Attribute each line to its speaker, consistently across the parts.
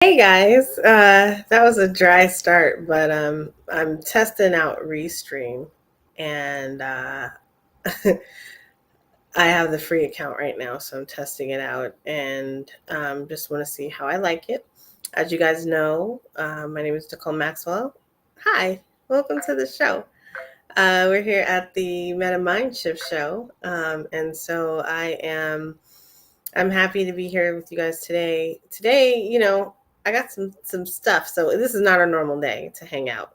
Speaker 1: Hey guys, that was a dry start, but I'm testing out Restream, and I have the free account right now, so I'm testing it out, and just want to see how I like it. As you guys know, my name is Nicole Maxwell. Hi, welcome to the show. We're here at the Meta Mind Shift show, and so I'm happy to be here with you guys today. Today, I got some stuff. So this is not a normal day to hang out.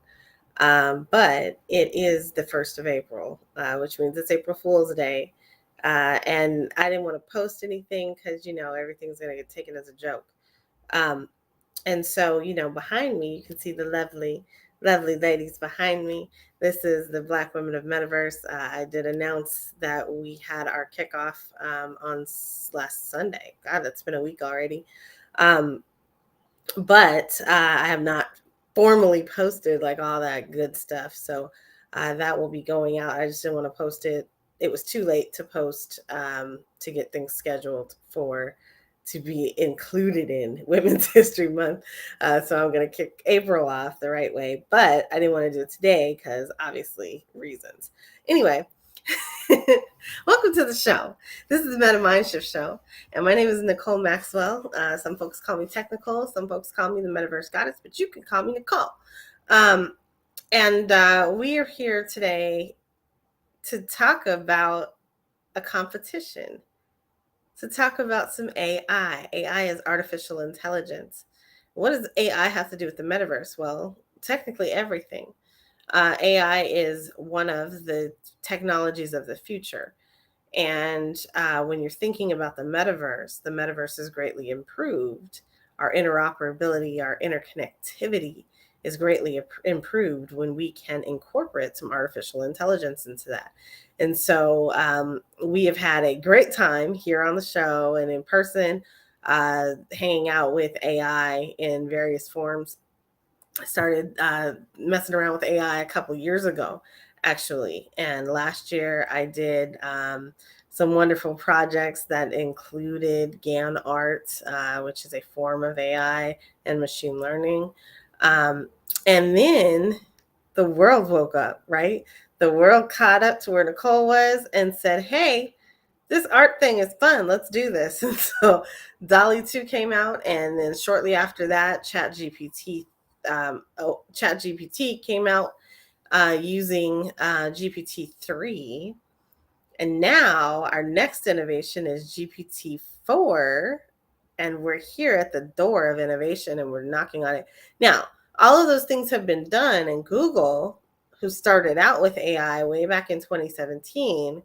Speaker 1: But it is the 1st of April, which means it's April Fool's Day. And I didn't want to post anything because, everything's going to get taken as a joke. Um, and so, behind me, you can see the lovely ladies behind me. This is the Black Women of Metaverse. I did announce that we had our kickoff on last Sunday. God, that's been a week already. Um, but I have not formally posted like all that good stuff. So that will be going out. I just didn't want to post it. It was too late to post to get things scheduled for to be included in Women's History Month. So I'm going to kick April off the right way, but I didn't want to do it today because obviously reasons. Anyway, welcome to the show. This is the Meta Mind Shift show, and my name is Nicole Maxwell. Some folks call me Technical, some folks call me the Metaverse Goddess, but you can call me Nicole. And we are here today to talk about a competition, to talk about some AI. AI is artificial intelligence. What does AI have to do with the metaverse? Well, technically everything. AI is one of the technologies of the future. And when you're thinking about the metaverse is greatly improved. Our interoperability, our interconnectivity is greatly improved when we can incorporate some artificial intelligence into that. And so we have had a great time here on the show and in person, hanging out with AI in various forms. I started messing around with AI a couple years ago, actually. And last year I did some wonderful projects that included GAN art, which is a form of AI and machine learning. Um, and then the world woke up, right? The world caught up to where Nicole was and said, hey, this art thing is fun. Let's do this. And so Dolly 2 came out, and then shortly after that, ChatGPT came out using GPT-3. And now our next innovation is GPT-4. And we're here at the door of innovation and we're knocking on it. Now, all of those things have been done, and Google, who started out with AI way back in 2017,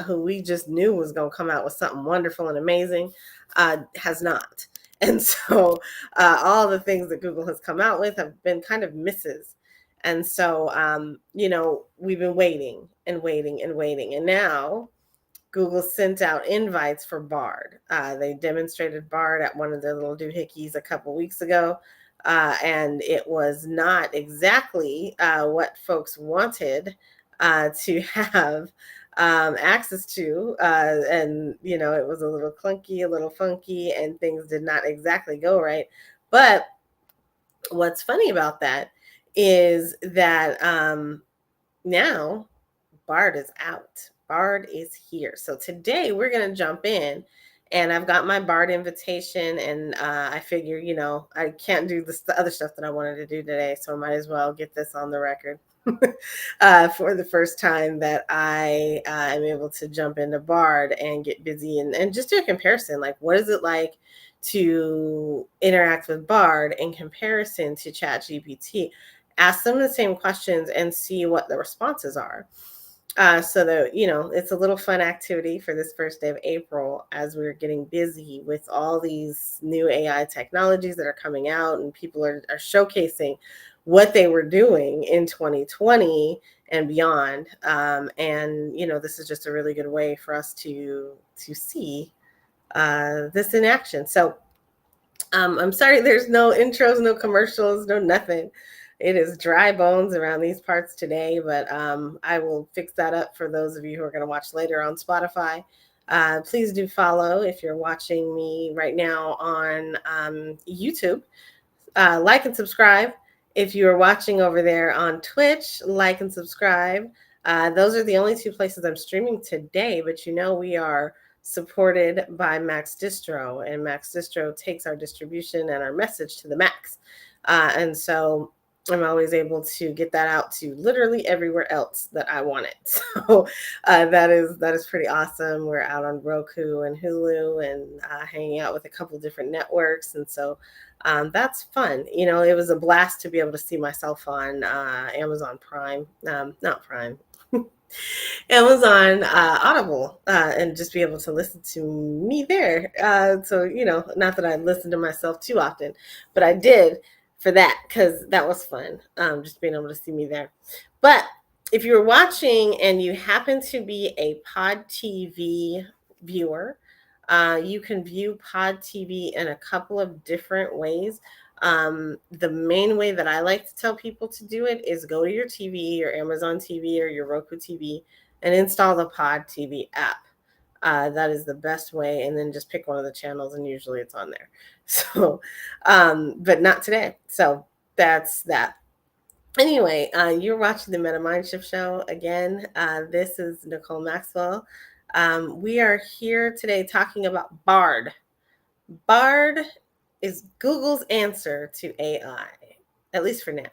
Speaker 1: who we just knew was going to come out with something wonderful and amazing, has not. And so all the things that Google has come out with have been kind of misses. And so, we've been waiting and waiting and waiting. And now Google sent out invites for Bard. They demonstrated Bard at one of their little doohickeys a couple weeks ago. And it was not exactly what folks wanted to have access to. And, it was a little clunky, a little funky, and things did not exactly go right. But what's funny about that is that now Bard is out. Bard is here. So today we're going to jump in, and I've got my Bard invitation, and I figure, I can't do the other stuff that I wanted to do today, so I might as well get this on the record for the first time that I am able to jump into Bard and get busy and just do a comparison. Like, what is it like to interact with Bard in comparison to ChatGPT? Ask them the same questions and see what the responses are. So that, it's a little fun activity for this first day of April as we're getting busy with all these new AI technologies that are coming out, and people are showcasing what they were doing in 2020 and beyond. And this is just a really good way for us to see this in action. So I'm sorry, there's no intros, no commercials, no nothing. It is dry bones around these parts today, but I will fix that up for those of you who are going to watch later on Spotify. Please do follow if you're watching me right now on YouTube. Like and subscribe. If you are watching over there on Twitch, like and subscribe. Those are the only two places I'm streaming today, but we are supported by Max Distro, and Max Distro takes our distribution and our message to the max. And so I'm always able to get that out to literally everywhere else that I want it. So that is pretty awesome. We're out on Roku and Hulu and hanging out with a couple different networks, and so that's fun. It was a blast to be able to see myself on Amazon Prime, not Prime, Amazon Audible, and just be able to listen to me there. So, not that I listen to myself too often, but I did for that because that was fun, just being able to see me there. But if you're watching and you happen to be a Pod TV viewer, you can view Pod TV in a couple of different ways. The main way that I like to tell people to do it is go to your TV, your Amazon TV, or your Roku TV, and install the Pod TV app. That is the best way. And then just pick one of the channels, and usually it's on there. So, but not today. So that's that. Anyway, you're watching the Meta Mind Shift Show again. This is Nicole Maxwell. We are here today talking about Bard. Bard is Google's answer to AI, at least for now.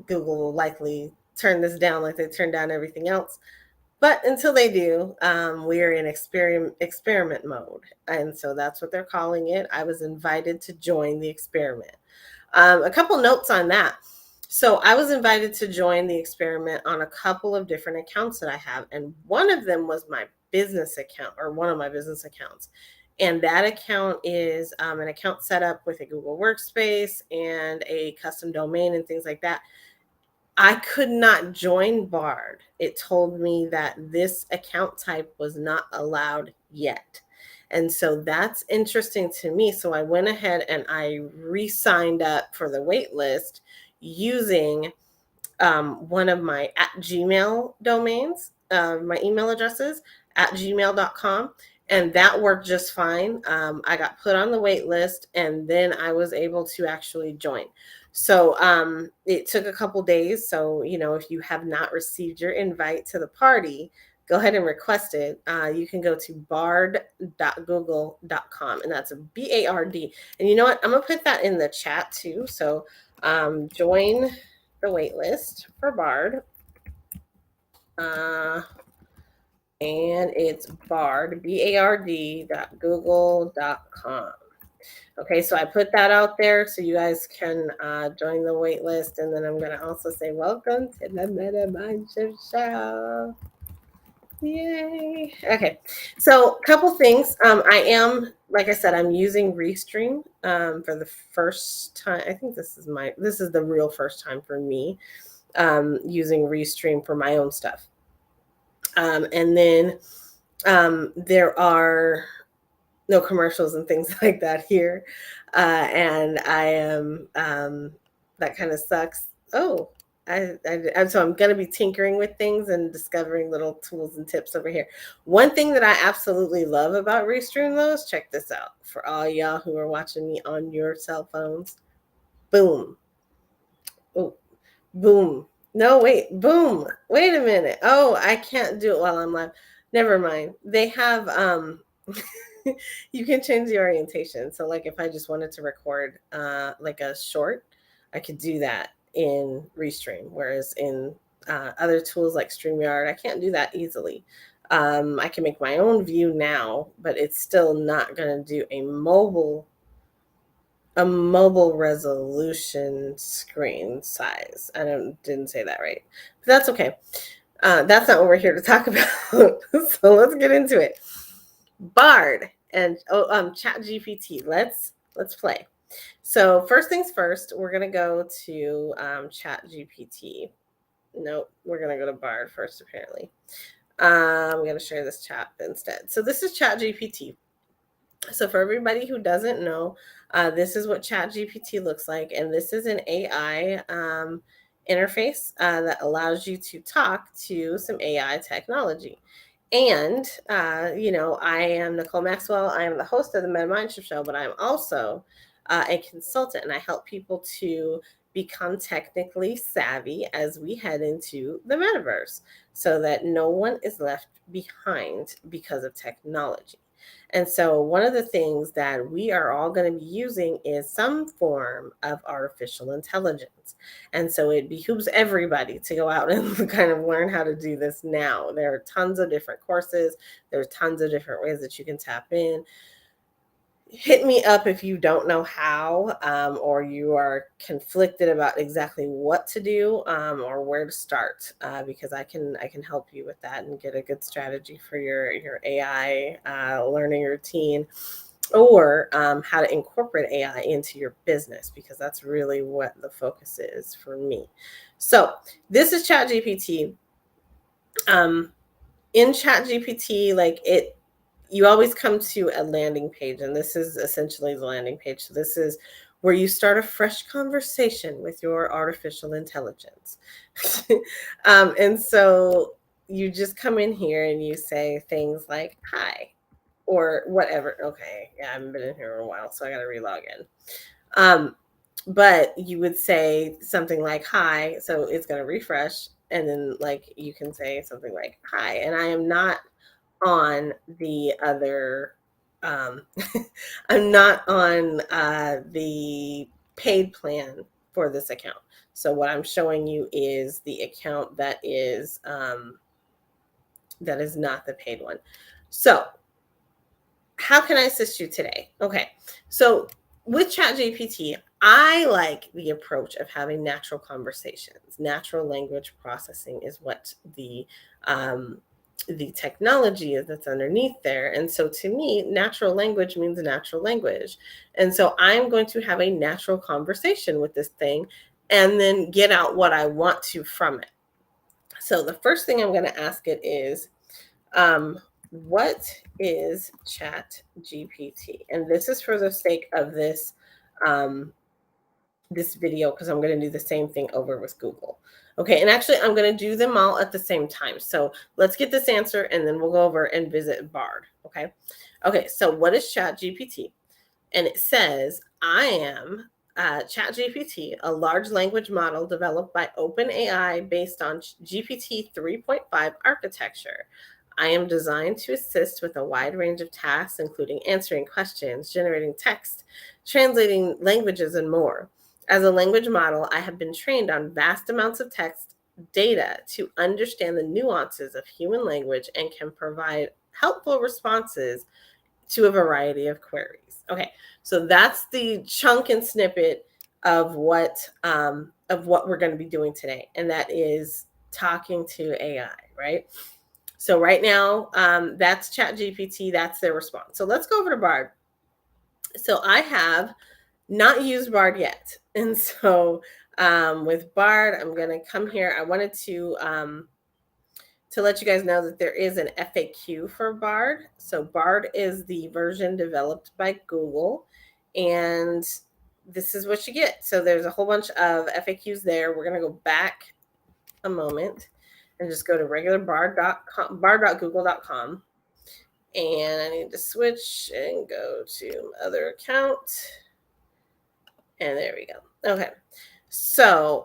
Speaker 1: Google will likely turn this down like they turned down everything else. But until they do, we're in experiment mode. And so that's what they're calling it. I was invited to join the experiment. A couple notes on that. So I was invited to join the experiment on a couple of different accounts that I have. And one of them was my business account, or one of my business accounts. And that account is an account set up with a Google Workspace and a custom domain and things like that. I could not join Bard. It told me that this account type was not allowed yet. And so that's interesting to me. So I went ahead and I re-signed up for the wait list using one of my @Gmail domains, my email addresses @gmail.com. And that worked just fine. I got put on the wait list, and then I was able to actually join. So it took a couple days. So, if you have not received your invite to the party, go ahead and request it. You can go to bard.google.com, and that's a BARD. And you know what? I'm going to put that in the chat too. So join the wait list for Bard. And it's Bard, BARD.google.com. Okay, so I put that out there so you guys can join the wait list. And then I'm going to also say, welcome to the Meta Mind Shift Show. Yay. Okay, so a couple things. I am, like I said, I'm using Restream for the first time. I think this is the real first time for me using Restream for my own stuff. And then there are no commercials and things like that here. And I am, that kind of sucks. Oh, so I'm going to be tinkering with things and discovering little tools and tips over here. One thing that I absolutely love about Restream, though, is check this out for all y'all who are watching me on your cell phones. Boom. Oh, boom. No, wait, boom. Wait a minute. Oh, I can't do it while I'm live. Never mind. They have, you can change the orientation. So like if I just wanted to record like a short, I could do that in Restream. Whereas in other tools like StreamYard, I can't do that easily. I can make my own view now, but it's still not going to do a mobile resolution screen size. I didn't say that right, but that's okay. That's not what we're here to talk about. So let's get into it. Bard and ChatGPT. Let's play. So first things first, we're gonna go to ChatGPT. Nope, we're gonna go to Bard first. Apparently, I'm gonna share this chat instead. So this is ChatGPT. So for everybody who doesn't know, this is what ChatGPT looks like, and this is an AI interface that allows you to talk to some AI technology. And, I am Nicole Maxwell. I am the host of the Meta Mindship Show, but I'm also a consultant, and I help people to become technically savvy as we head into the metaverse so that no one is left behind because of technology. And so, one of the things that we are all going to be using is some form of artificial intelligence. And so it behooves everybody to go out and kind of learn how to do this now. There are tons of different courses, there's tons of different ways that you can tap in. Hit me up if you don't know how, or you are conflicted about exactly what to do, or where to start, because I can help you with that and get a good strategy for your AI learning routine, or how to incorporate AI into your business, because that's really what the focus is for me. So this is ChatGPT. Um, in ChatGPT, you always come to a landing page, and this is essentially the landing page. So this is where you start a fresh conversation with your artificial intelligence. And so you just come in here and you say things like "Hi" or whatever. Okay, yeah, I haven't been in here in a while, so I got to relog in. Um, but you would say something like "Hi," so it's going to refresh, and then you can say something like "Hi," and I am not on the other um I'm not on the paid plan for this account. So what I'm showing you is the account that is not the paid one. So how can I assist you today? Okay. So with ChatGPT, I like the approach of having natural conversations. Natural language processing is what the technology is that's underneath there. And so to me, natural language means natural language. And so I'm going to have a natural conversation with this thing and then get out what I want to from it. So the first thing I'm going to ask it is, what is Chat GPT? And this is for the sake of um, this video, because I'm going to do the same thing over with Google. Okay, and actually I'm going to do them all at the same time. So let's get this answer and then we'll go over and visit Bard. Okay. Okay, so what is Chat GPT? And it says, I am ChatGPT, a large language model developed by OpenAI based on GPT 3.5 architecture. I am designed to assist with a wide range of tasks, including answering questions, generating text, translating languages, and more. As a language model, I have been trained on vast amounts of text data to understand the nuances of human language and can provide helpful responses to a variety of queries. Okay, so that's the chunk and snippet of what we're going to be doing today, and that is talking to AI, right? So right now, that's ChatGPT. That's their response. So let's go over to Bard. So I have not used Bard yet, and so with Bard, I'm going to come here. I wanted to let you guys know that there is an FAQ for Bard. So Bard is the version developed by Google, and this is what you get. So there's a whole bunch of FAQs there. We're going to go back a moment and just go to regular bard.com, bard.google.com. And I need to switch and go to other account. And there we go. Okay. So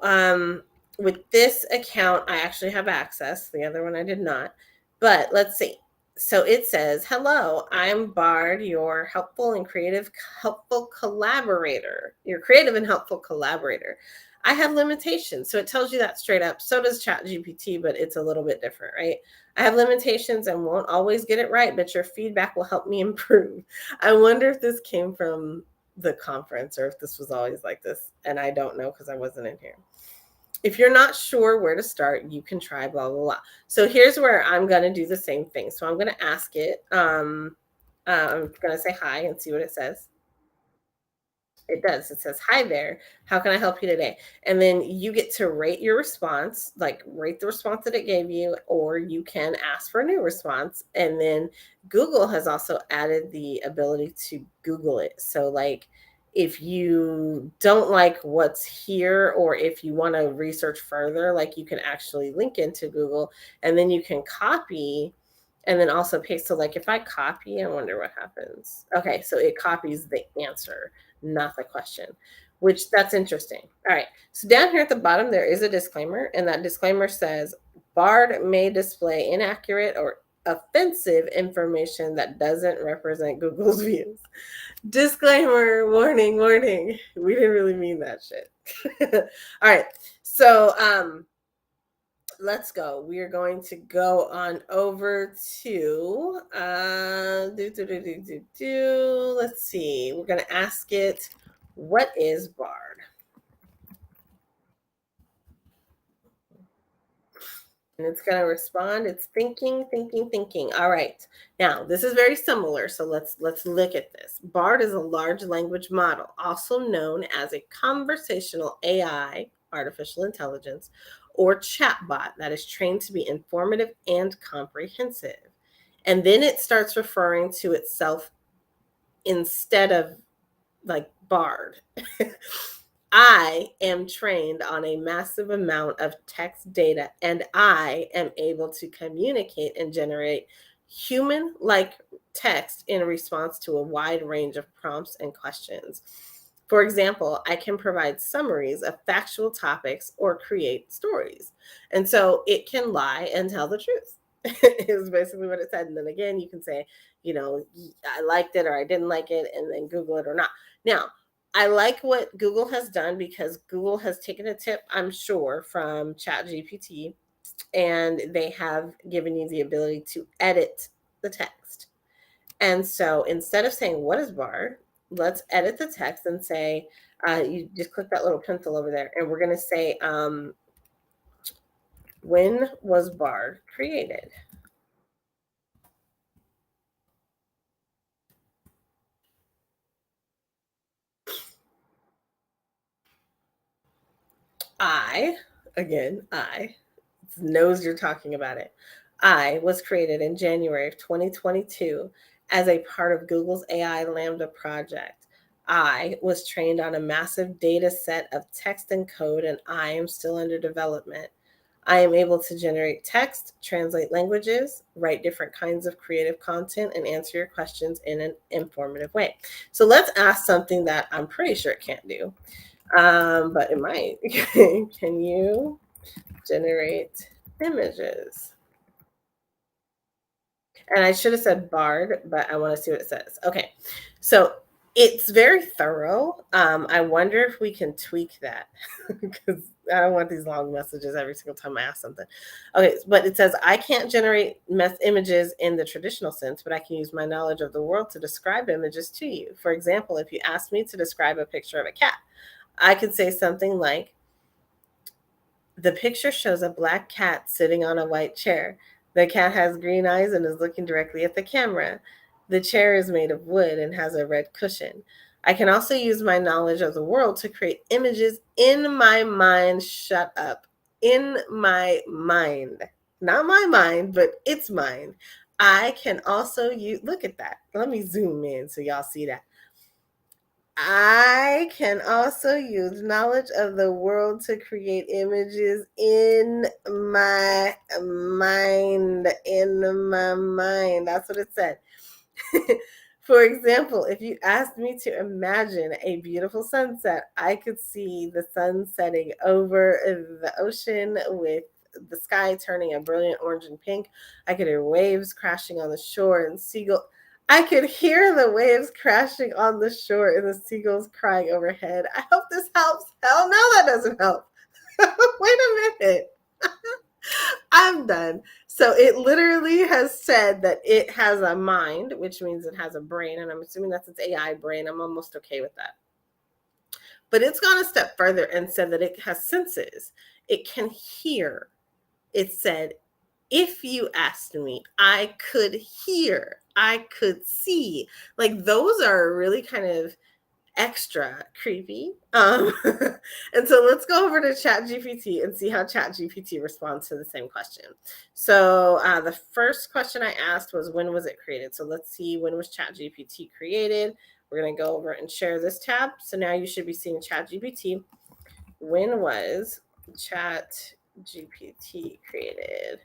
Speaker 1: with this account, I actually have access. The other one I did not. But let's see. So it says, hello, I'm Bard, your helpful collaborator. Your creative and helpful collaborator. I have limitations. So it tells you that straight up. So does ChatGPT, but it's a little bit different, right? I have limitations and won't always get it right, but your feedback will help me improve. I wonder if this came from the conference or if this was always like this. And I don't know because I wasn't in here. If you're not sure where to start, you can try blah, blah, blah. So here's where I'm going to do the same thing. So I'm going to ask it. I'm going to say hi and see what it says. It does. It says, hi there. How can I help you today? And then you get to rate your response, like rate the response that it gave you, or you can ask for a new response. And then Google has also added the ability to Google it. So, like, if you don't like what's here, or if you want to research further, like you can actually link into Google and then you can copy and then also paste. So like if I copy, I wonder what happens. Okay, so it copies the answer, not the question, which that's interesting. All right. So down here at the bottom, there is a disclaimer, and that disclaimer says Bard may display inaccurate or offensive information that doesn't represent Google's views. Disclaimer, warning, warning. We didn't really mean that shit. All right. So let's go. We are going to go on over to let's see. We're going to ask it, what is Bard? And it's going to respond. It's thinking, thinking, thinking. All right. Now, this is very similar, so let's look at this. Bard is a large language model, also known as a conversational AI, artificial intelligence, or chatbot that is trained to be informative and comprehensive. And then it starts referring to itself instead of like Bard. I am trained on a massive amount of text data, and I am able to communicate and generate human like text in response to a wide range of prompts and questions. For example, I can provide summaries of factual topics or create stories. And so it can lie and tell the truth. Is basically what it said. And then again, you can say, I liked it or I didn't like it, and then Google it or not. Now, I like what Google has done because Google has taken a tip, I'm sure, from ChatGPT, and they have given you the ability to edit the text. And so instead of saying, what is Bard? Let's edit the text and say, you just click that little pencil over there, and we're going to say, when was Bard created? I, again, I knows you're talking about it. I was created in January of 2022 as a part of Google's AI LaMDA project. I was trained on a massive data set of text and code, and I am still under development. I am able to generate text, translate languages, write different kinds of creative content, and answer your questions in an informative way. So let's ask something that I'm pretty sure it can't do, but it might. Can you generate images? And I should have said Bard, but I want to see what it says. Okay, so it's very thorough. I wonder if we can tweak that because I don't want these long messages every single time I ask something. Okay, but it says I can't generate images in the traditional sense, but I can use my knowledge of the world to describe images to you. For example, if you ask me to describe a picture of a cat, I could say something like, the picture shows a black cat sitting on a white chair. The cat has green eyes and is looking directly at the camera. The chair is made of wood and has a red cushion. I can also use my knowledge of the world to create images in my mind. Shut up. In my mind. Not my mind, but its mind. I can also use, look at that. Let me zoom in so y'all see that. I can also use knowledge of the world to create images in my mind. In my mind. That's what it said. For example, if you asked me to imagine a beautiful sunset, I could see the sun setting over the ocean with the sky turning a brilliant orange and pink. I could hear waves crashing on the shore and seagull. I could hear the waves crashing on the shore and the seagulls crying overhead. I hope this helps. Hell no, that doesn't help. Wait a minute. I'm done. So it literally has said that it has a mind, which means it has a brain, and I'm assuming that's its AI brain. I'm almost okay with that. But it's gone a step further and said that it has senses. It can hear. It said, if you asked me, I could hear, I could see. Like those are really kind of extra creepy. And so let's go over to ChatGPT and see how ChatGPT responds to the same question. So the first question I asked was, when was it created? So let's see, when was ChatGPT created? We're going to go over and share this tab. So now you should be seeing ChatGPT. When was ChatGPT created?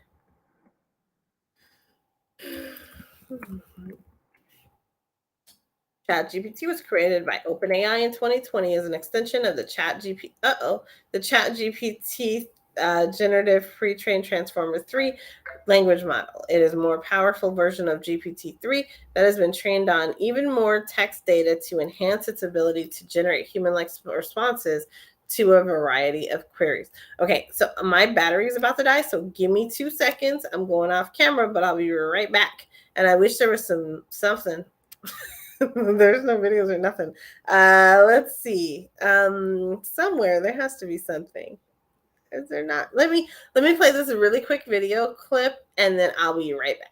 Speaker 1: ChatGPT was created by OpenAI in 2020 as an extension of the ChatGPT generative pre-trained transformer 3 language model. It is a more powerful version of GPT-3 that has been trained on even more text data to enhance its ability to generate human-like responses to a variety of queries. Okay, so my battery is about to die, so give me 2 seconds. I'm going off camera, but I'll be right back. And I wish there was something. There's no videos or nothing. Let's see. Somewhere there has to be something. Is there not? Let me play this really quick video clip, and then I'll be right back.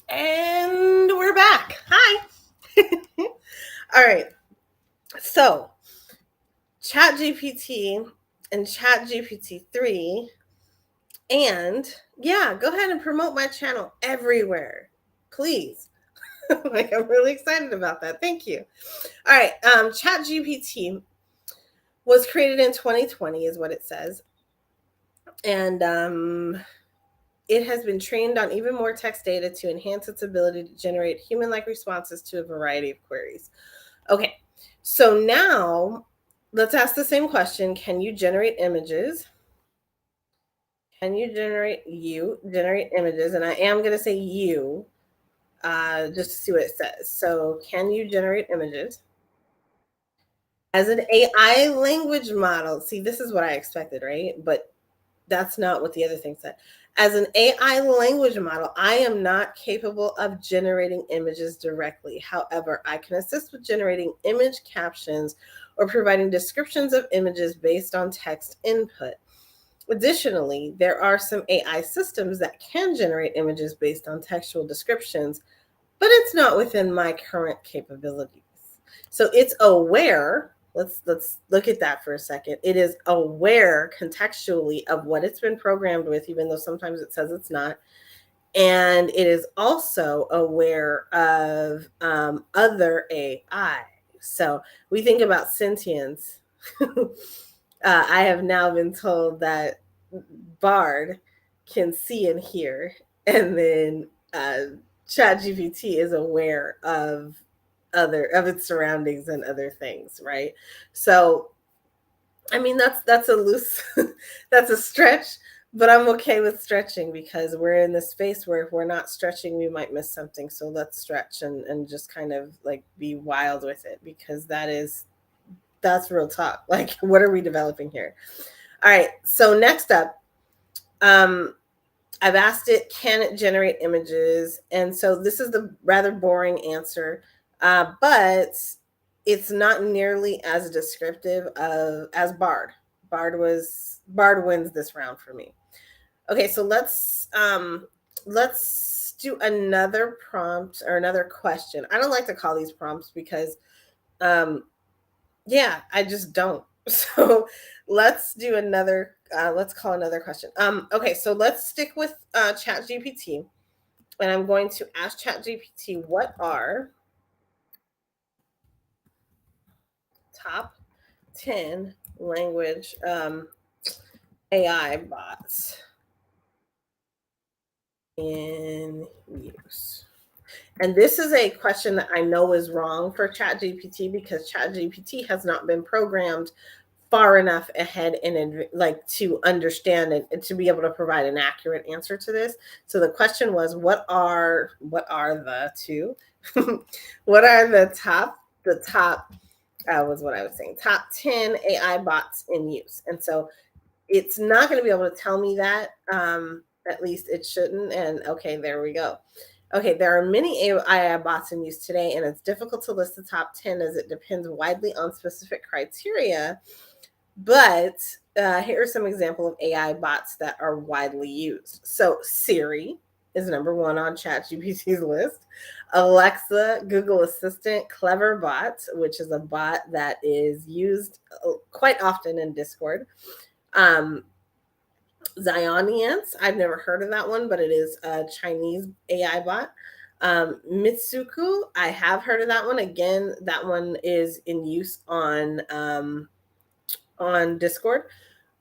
Speaker 1: And we're back. Hi. All right. So, ChatGPT and ChatGPT 3. And yeah, go ahead and promote my channel everywhere, please. Like, I'm really excited about that. Thank you. All right. ChatGPT was created in 2020, is what it says. And it has been trained on even more text data to enhance its ability to generate human-like responses to a variety of queries. Okay, so now let's ask the same question. Can you generate images? Can you generate images? And I am going to say you, just to see what it says. So can you generate images? As an AI language model, see, this is what I expected, right? But that's not what the other thing said. As an AI language model, I am not capable of generating images directly. However, I can assist with generating image captions or providing descriptions of images based on text input. Additionally, there are some AI systems that can generate images based on textual descriptions, but it's not within my current capabilities. So it's aware. Let's look at that for a second. It is aware contextually of what it's been programmed with, even though sometimes it says it's not. And it is also aware of other AI. So we think about sentience. I have now been told that Bard can see and hear, and then ChatGPT is aware of its surroundings and other things, right? So, I mean, that's a loose, that's a stretch, but I'm okay with stretching because we're in this space where if we're not stretching, we might miss something. So let's stretch and just kind of like be wild with it because that's real talk. Like, what are we developing here? All right. So next up, I've asked it, can it generate images? And so this is the rather boring answer, but it's not nearly as descriptive as Bard. Bard wins this round for me. Okay, so let's do another prompt or another question. I don't like to call these prompts because yeah, I just don't. So let's do another. Let's call another question. Okay, so let's stick with ChatGPT, and I'm going to ask ChatGPT what are top 10 language AI bots in use. And this is a question that I know is wrong for ChatGPT because ChatGPT has not been programmed far enough ahead and like to understand and to be able to provide an accurate answer to this. So the question was, what are the two? What are the top was what I was saying, top 10 AI bots in use. And so it's not going to be able to tell me that. At least it shouldn't. And okay, there we go. Okay, there are many AI bots in use today, and it's difficult to list the top 10 as it depends widely on specific criteria. But here are some examples of AI bots that are widely used. So Siri is number one on ChatGPT's list. Alexa, Google Assistant, Cleverbot, which is a bot that is used quite often in Discord. Zionians, I've never heard of that one, but it is a Chinese AI bot. Mitsuku, I have heard of that one. Again, that one is in use on Discord.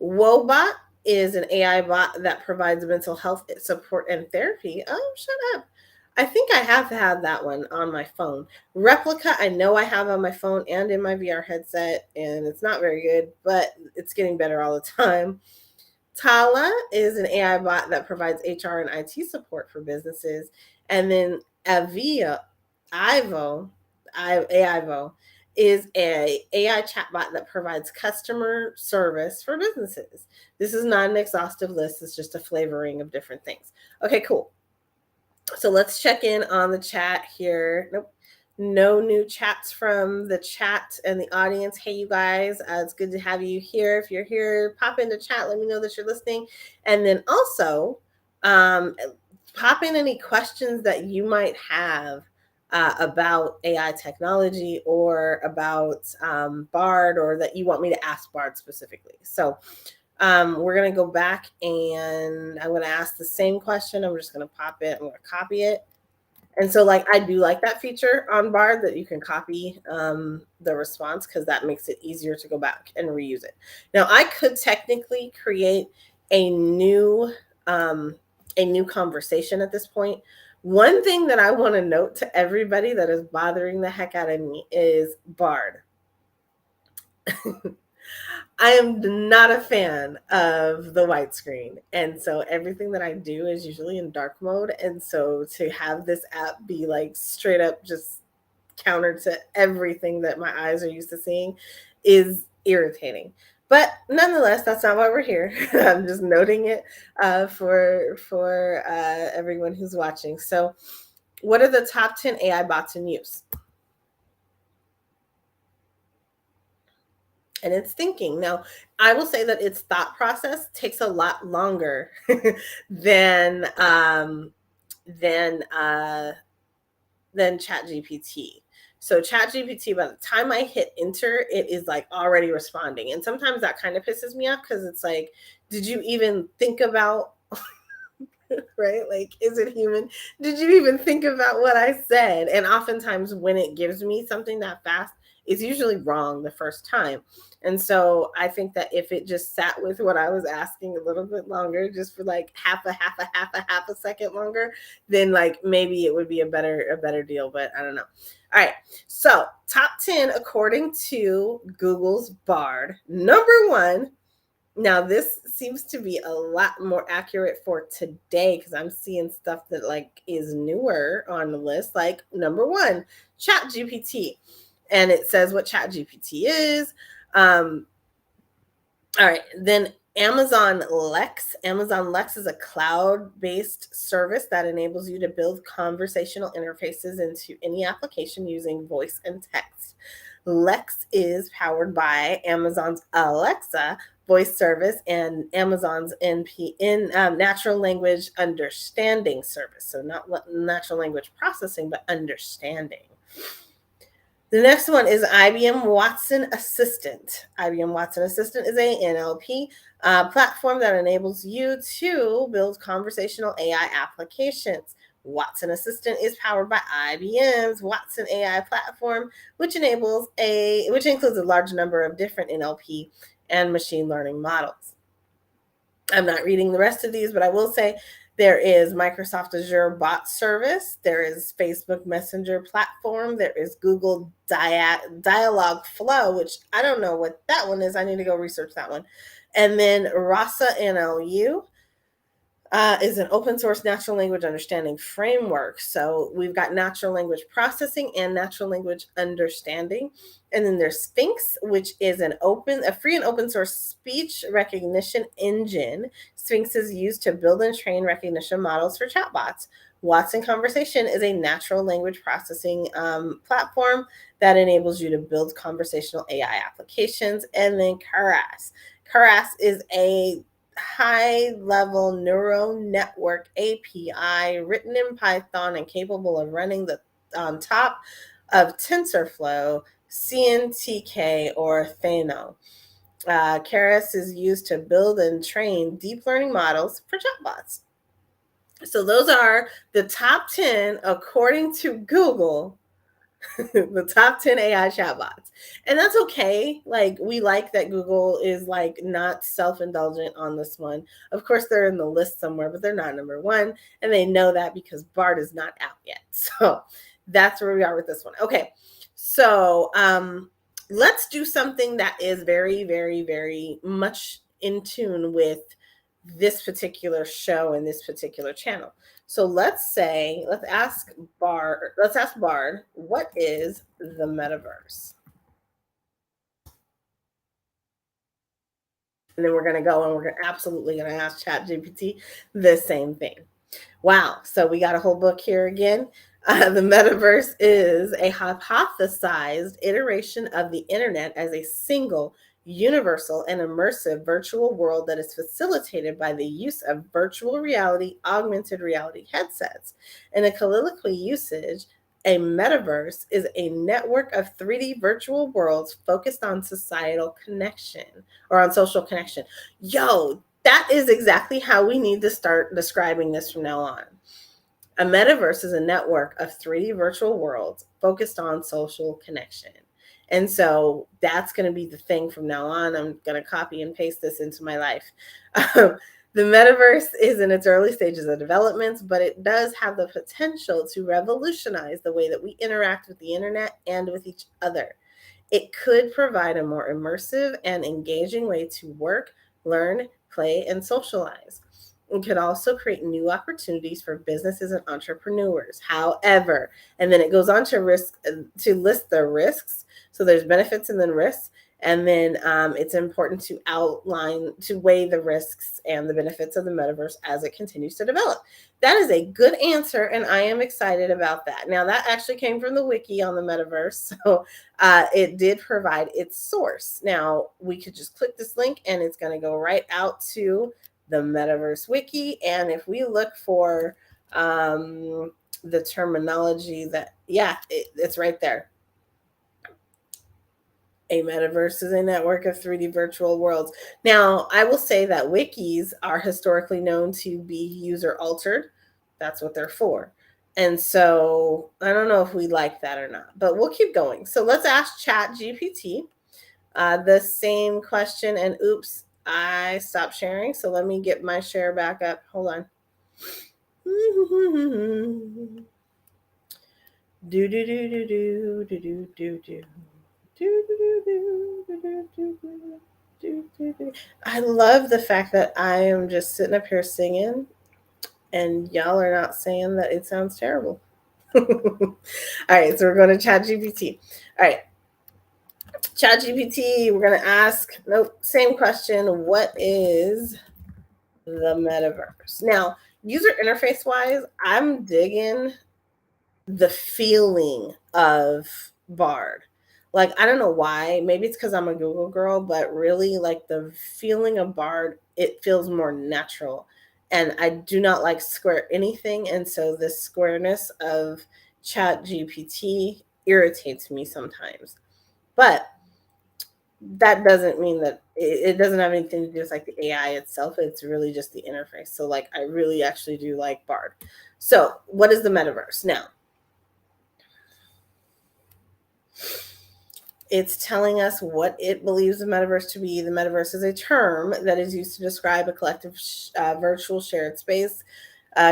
Speaker 1: Wobot is an AI bot that provides mental health support and therapy. Oh, shut up. I think I have had that one on my phone. Replica, I know I have on my phone and in my VR headset, and it's not very good, but it's getting better all the time. Tala is an AI bot that provides HR and IT support for businesses. And then Avia, Ivo, AIvo is a AI chatbot that provides customer service for businesses. This is not an exhaustive list, it's just a flavoring of different things. Okay, cool. So let's check in on the chat here. Nope. No new chats from the chat and the audience. Hey, you guys, it's good to have you here. If you're here, pop into chat. Let me know that you're listening. And then also, pop in any questions that you might have about AI technology or about Bard, or that you want me to ask Bard specifically. So we're going to go back and I'm going to ask the same question. I'm just going to pop it. I'm going to copy it. And so, like, I do like that feature on Bard that you can copy the response, because that makes it easier to go back and reuse it. Now, I could technically create a new conversation at this point. One thing that I want to note to everybody that is bothering the heck out of me is Bard. I am not a fan of the widescreen. And so everything that I do is usually in dark mode. And so to have this app be like straight up just counter to everything that my eyes are used to seeing is irritating. But nonetheless, that's not why we're here. I'm just noting it for everyone who's watching. So what are the top 10 AI bots in use? And it's thinking. Now, I will say that its thought process takes a lot longer than ChatGPT. So ChatGPT, by the time I hit enter, it is like already responding. And sometimes that kind of pisses me off, because it's like, did you even think about right? Like, is it human? Did you even think about what I said? And oftentimes when it gives me something that fast, it's usually wrong the first time. And so I think that if it just sat with what I was asking a little bit longer, just for like half a second longer, then like maybe it would be a better deal. But I don't know. All right. So top 10 according to Google's Bard. Number one. Now, this seems to be a lot more accurate for today, because I'm seeing stuff that like is newer on the list. Like number one, ChatGPT. And it says what ChatGPT is. All right. Then Amazon Lex. Amazon Lex is a cloud-based service that enables you to build conversational interfaces into any application using voice and text. Lex is powered by Amazon's Alexa voice service and Amazon's natural language understanding service. So not natural language processing, but understanding. The next one is IBM Watson Assistant. IBM Watson Assistant is a NLP platform that enables you to build conversational AI applications. Watson Assistant is powered by IBM's Watson AI platform, which includes a large number of different NLP and machine learning models. I'm not reading the rest of these, but I will say there is Microsoft Azure bot service. There is Facebook Messenger platform. There is Google Dialog Flow, which I don't know what that one is. I need to go research that one. And then Rasa NLU is an open source natural language understanding framework. So we've got natural language processing and natural language understanding. And then there's Sphinx, which is a free and open source speech recognition engine. Sphinx is used to build and train recognition models for chatbots. Watson Conversation is a natural language processing platform that enables you to build conversational AI applications. And then Keras. Keras is a high-level neural network API written in Python and capable of running the on top of TensorFlow, CNTK, or Thano. Keras is used to build and train deep learning models for chatbots. So those are the top 10, according to Google, the top 10 AI chatbots. And that's okay. Like, we like that Google is like not self-indulgent on this one. Of course, they're in the list somewhere, but they're not number one. And they know that because Bard is not out yet. So that's where we are with this one. Okay. So let's do something that is very, very, very much in tune with this particular show and this particular channel. So let's ask Bard, what is the metaverse? And then we're going to go and we're absolutely going to ask ChatGPT the same thing. Wow. So we got a whole book here again. The metaverse is a hypothesized iteration of the internet as a single, universal, and immersive virtual world that is facilitated by the use of virtual reality, augmented reality headsets. In a colloquial usage, a metaverse is a network of 3D virtual worlds focused on societal connection or on social connection. Yo, that is exactly how we need to start describing this from now on. A metaverse is a network of 3D virtual worlds focused on social connection. And so that's going to be the thing from now on. I'm going to copy and paste this into my life. The metaverse is in its early stages of development, but it does have the potential to revolutionize the way that we interact with the internet and with each other. It could provide a more immersive and engaging way to work, learn, play, and socialize. It could also create new opportunities for businesses and entrepreneurs. However, and then it goes on to list the risks. So there's benefits and then risks. And then it's important to weigh the risks and the benefits of the metaverse as it continues to develop. That is a good answer, and I am excited about that. Now, that actually came from the wiki on the metaverse, so it did provide its source. Now, we could just click this link, and it's going to go right out to the metaverse wiki. And if we look for the terminology it's right there. A metaverse is a network of 3D virtual worlds. Now, I will say that wikis are historically known to be user altered. That's what they're for. And so I don't know if we like that or not, but we'll keep going. So let's ask ChatGPT the same question. And oops, I stopped sharing. So let me get my share back up. Hold on. Do do do do do do do do do. I love the fact that I am just sitting up here singing and y'all are not saying that it sounds terrible. All right, so we're going to ChatGPT. All right, ChatGPT, we're going to ask, same question. What is the metaverse? Now, user interface wise, I'm digging the feeling of Bard. Like, I don't know why. Maybe it's because I'm a Google girl, but really, like, the feeling of Bard, it feels more natural. And I do not like square anything. And so the squareness of ChatGPT irritates me sometimes. But that doesn't mean that it doesn't have anything to do with like the AI itself. It's really just the interface. So like, I really actually do like Bard. So what is the metaverse? Now, it's telling us what it believes the metaverse to be. The metaverse is a term that is used to describe a collective virtual shared space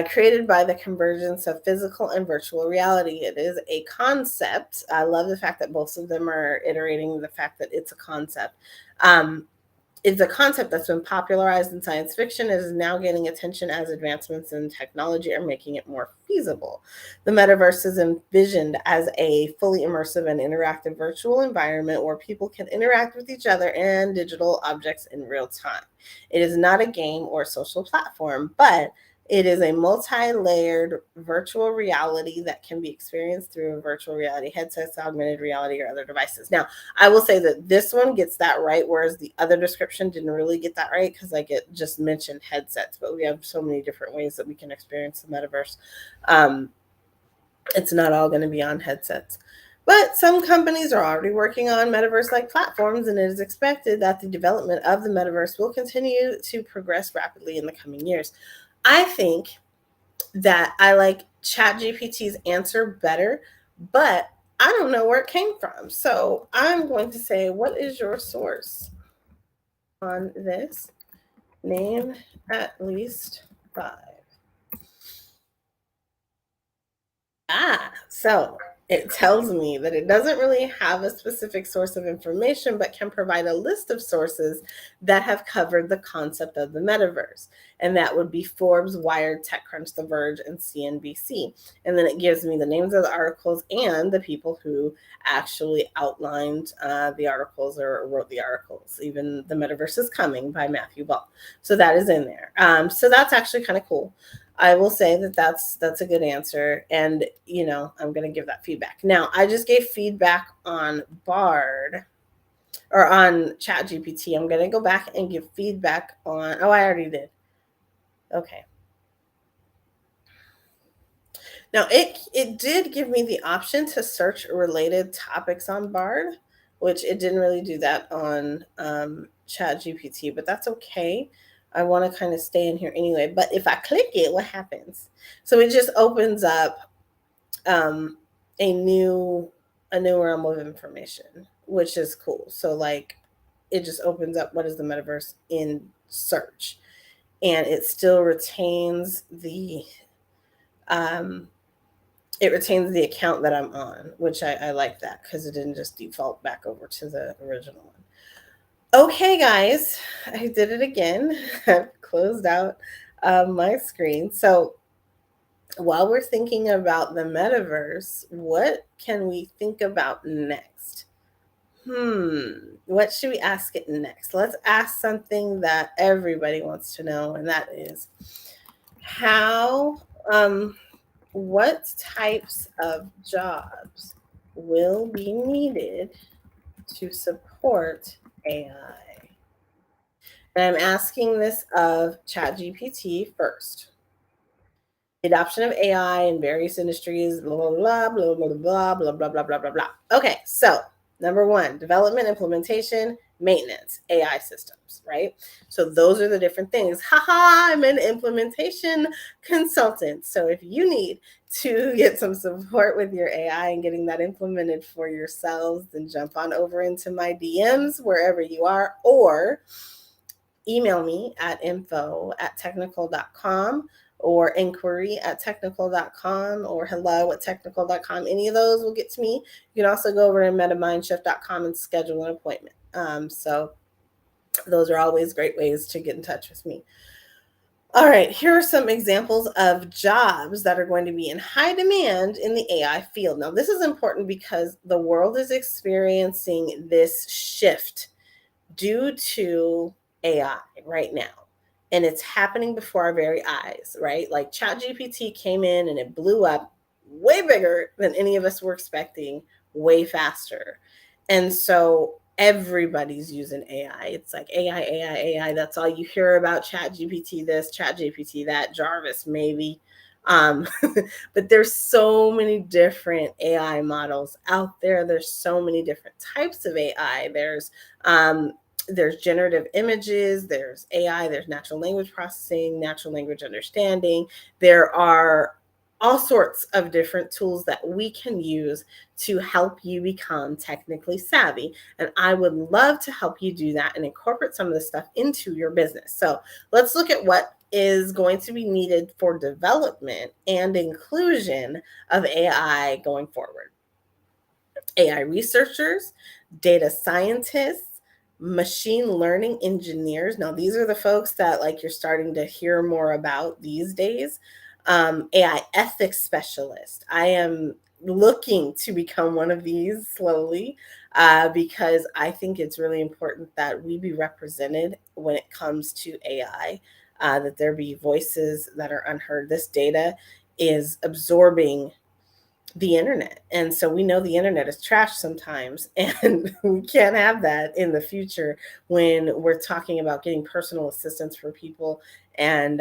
Speaker 1: created by the convergence of physical and virtual reality. It is a concept. I love the fact that both of them are iterating the fact that it's a concept. It's a concept that's been popularized in science fiction. It is now gaining attention as advancements in technology are making it more feasible. The metaverse is envisioned as a fully immersive and interactive virtual environment where people can interact with each other and digital objects in real time. It is not a game or social platform, but It is a multi-layered virtual reality that can be experienced through virtual reality headsets, augmented reality, or other devices. Now, I will say that this one gets that right, whereas the other description didn't really get that right because like it just mentioned headsets, but we have so many different ways that we can experience the metaverse. It's not all going to be on headsets. But some companies are already working on metaverse like platforms, and it is expected that the development of the metaverse will continue to progress rapidly in the coming years. I think that I like ChatGPT's answer better, but I don't know where it came from. So I'm going to say, what is your source on this? Name at least 5. So it tells me that it doesn't really have a specific source of information, but can provide a list of sources that have covered the concept of the metaverse. And that would be Forbes, Wired, TechCrunch, The Verge, and CNBC. And then it gives me the names of the articles and the people who actually outlined the articles or wrote the articles. Even The Metaverse is Coming by Matthew Ball. So that is in there. So that's actually kind of cool. I will say that that's a good answer, and I'm going to give that feedback. Now, I just gave feedback on Bard or on ChatGPT. I'm going to go back and give feedback on. Oh, I already did. Okay. Now it did give me the option to search related topics on Bard, which it didn't really do that on ChatGPT, but that's okay. I want to kind of stay in here anyway. But if I click it, what happens? So it just opens up um, a new realm of information, which is cool. So like it just opens up what is the metaverse in search, and it still retains the um, account that I'm on, which I like that because it didn't just default back over to the original one. Okay, guys, I did it again. I've closed out my screen. So while we're thinking about the metaverse, what can we think about next? What should we ask it next? Let's ask something that everybody wants to know, and that is how what types of jobs will be needed to support AI? And I'm asking this of ChatGPT first. Adoption of AI in various industries, blah, blah, blah, blah, blah, blah, blah, blah, blah, blah, blah, blah. Okay, so number 1, development, implementation, maintenance, AI systems, right? So those are the different things. Haha, I'm an implementation consultant. So if you need to get some support with your AI and getting that implemented for yourselves, then jump on over into my DMs wherever you are, or email me at info@technical.com or inquiry@technical.com or hello@technical.com. Any of those will get to me. You can also go over to metamindshift.com and schedule an appointment. So those are always great ways to get in touch with me. All right, here are some examples of jobs that are going to be in high demand in the AI field. Now, this is important because the world is experiencing this shift due to AI right now. And it's happening before our very eyes, right? Like ChatGPT came in and it blew up way bigger than any of us were expecting, way faster. And so everybody's using AI. It's like AI, AI, AI. That's all you hear about. ChatGPT this, ChatGPT that, Jarvis maybe. Um, but there's so many different AI models out there. There's so many different types of AI. There's generative images, there's AI, there's natural language processing, natural language understanding. There are all sorts of different tools that we can use to help you become technically savvy. And I would love to help you do that and incorporate some of this stuff into your business. So let's look at what is going to be needed for development and inclusion of AI going forward. AI researchers, data scientists, machine learning engineers. Now, these are the folks that like you're starting to hear more about these days. AI ethics specialist. I am looking to become one of these slowly because I think it's really important that we be represented when it comes to AI. that there be voices that are unheard. This data is absorbing the internet. And so we know the internet is trash sometimes, and we can't have that in the future when we're talking about getting personal assistance for people and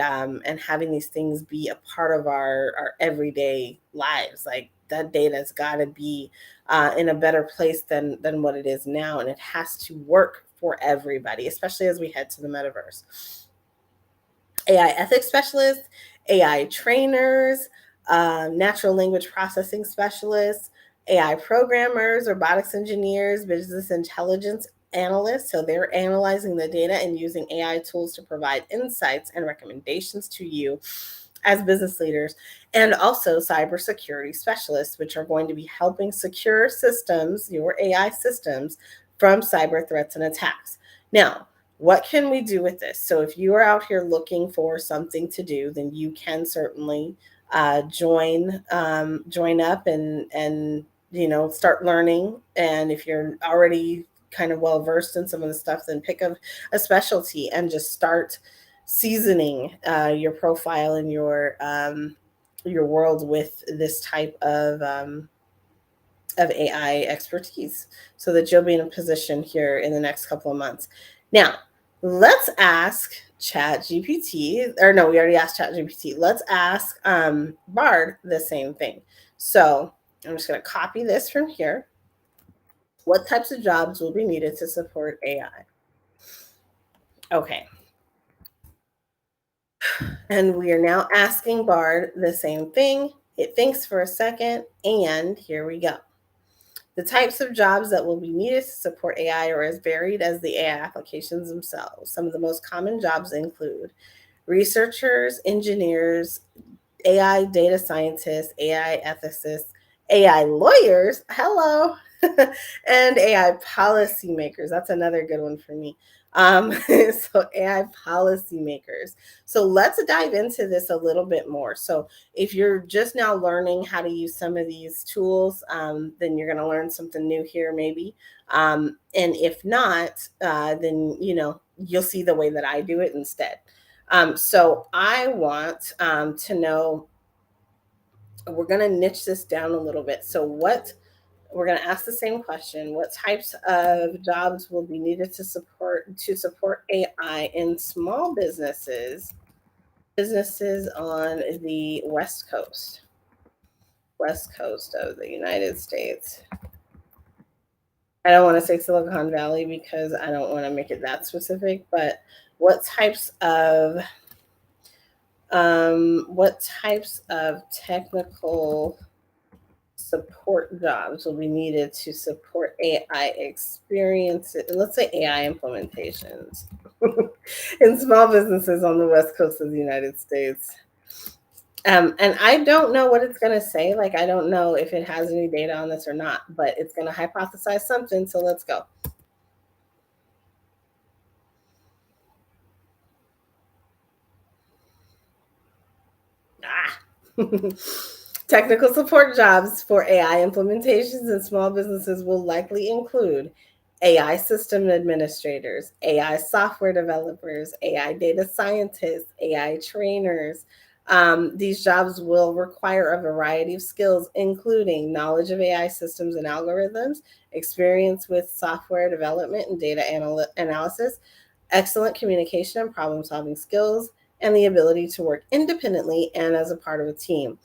Speaker 1: having these things be a part of our everyday lives. Like that data's got to be in a better place than what it is now, and it has to work for everybody, especially as we head to the metaverse. AI ethics specialists, AI trainers, natural language processing specialists, AI programmers, robotics engineers, business intelligence analysts. So they're analyzing the data and using AI tools to provide insights and recommendations to you as business leaders, and also cybersecurity specialists, which are going to be helping secure systems, your AI systems, from cyber threats and attacks. Now, what can we do with this? So if you are out here looking for something to do, then you can certainly join up and start learning. And if you're already kind of well versed in some of the stuff, then pick up a specialty and just start seasoning your profile and your world with this type of AI expertise, so that you'll be in a position here in the next couple of months. Now, let's ask ChatGPT, or no, we already asked ChatGPT. Let's ask Bard the same thing. So I'm just going to copy this from here. What types of jobs will be needed to support AI? Okay. And we are now asking Bard the same thing. It thinks for a second, and here we go. The types of jobs that will be needed to support AI are as varied as the AI applications themselves. Some of the most common jobs include researchers, engineers, AI data scientists, AI ethicists, AI lawyers, hello, and AI policymakers. That's another good one for me. So AI policymakers. So let's dive into this a little bit more. So if you're just now learning how to use some of these tools, then you're going to learn something new here, maybe. And if not, then you'll see the way that I do it instead. So I want to know, we're going to niche this down a little bit. So we're going to ask the same question. What types of jobs will be needed to support AI in small businesses on the west coast of the United States? I don't want to say Silicon Valley because I don't want to make it that specific, but what types of technical support jobs will be needed to support AI experiences, let's say AI implementations in small businesses on the west coast of the United States? And I don't know what it's going to say. Like, I don't know if it has any data on this or not, but it's going to hypothesize something. So let's go. Technical support jobs for AI implementations in small businesses will likely include AI system administrators, AI software developers, AI data scientists, AI trainers. These jobs will require a variety of skills, including knowledge of AI systems and algorithms, experience with software development and data analysis, excellent communication and problem solving skills, and the ability to work independently and as a part of a team.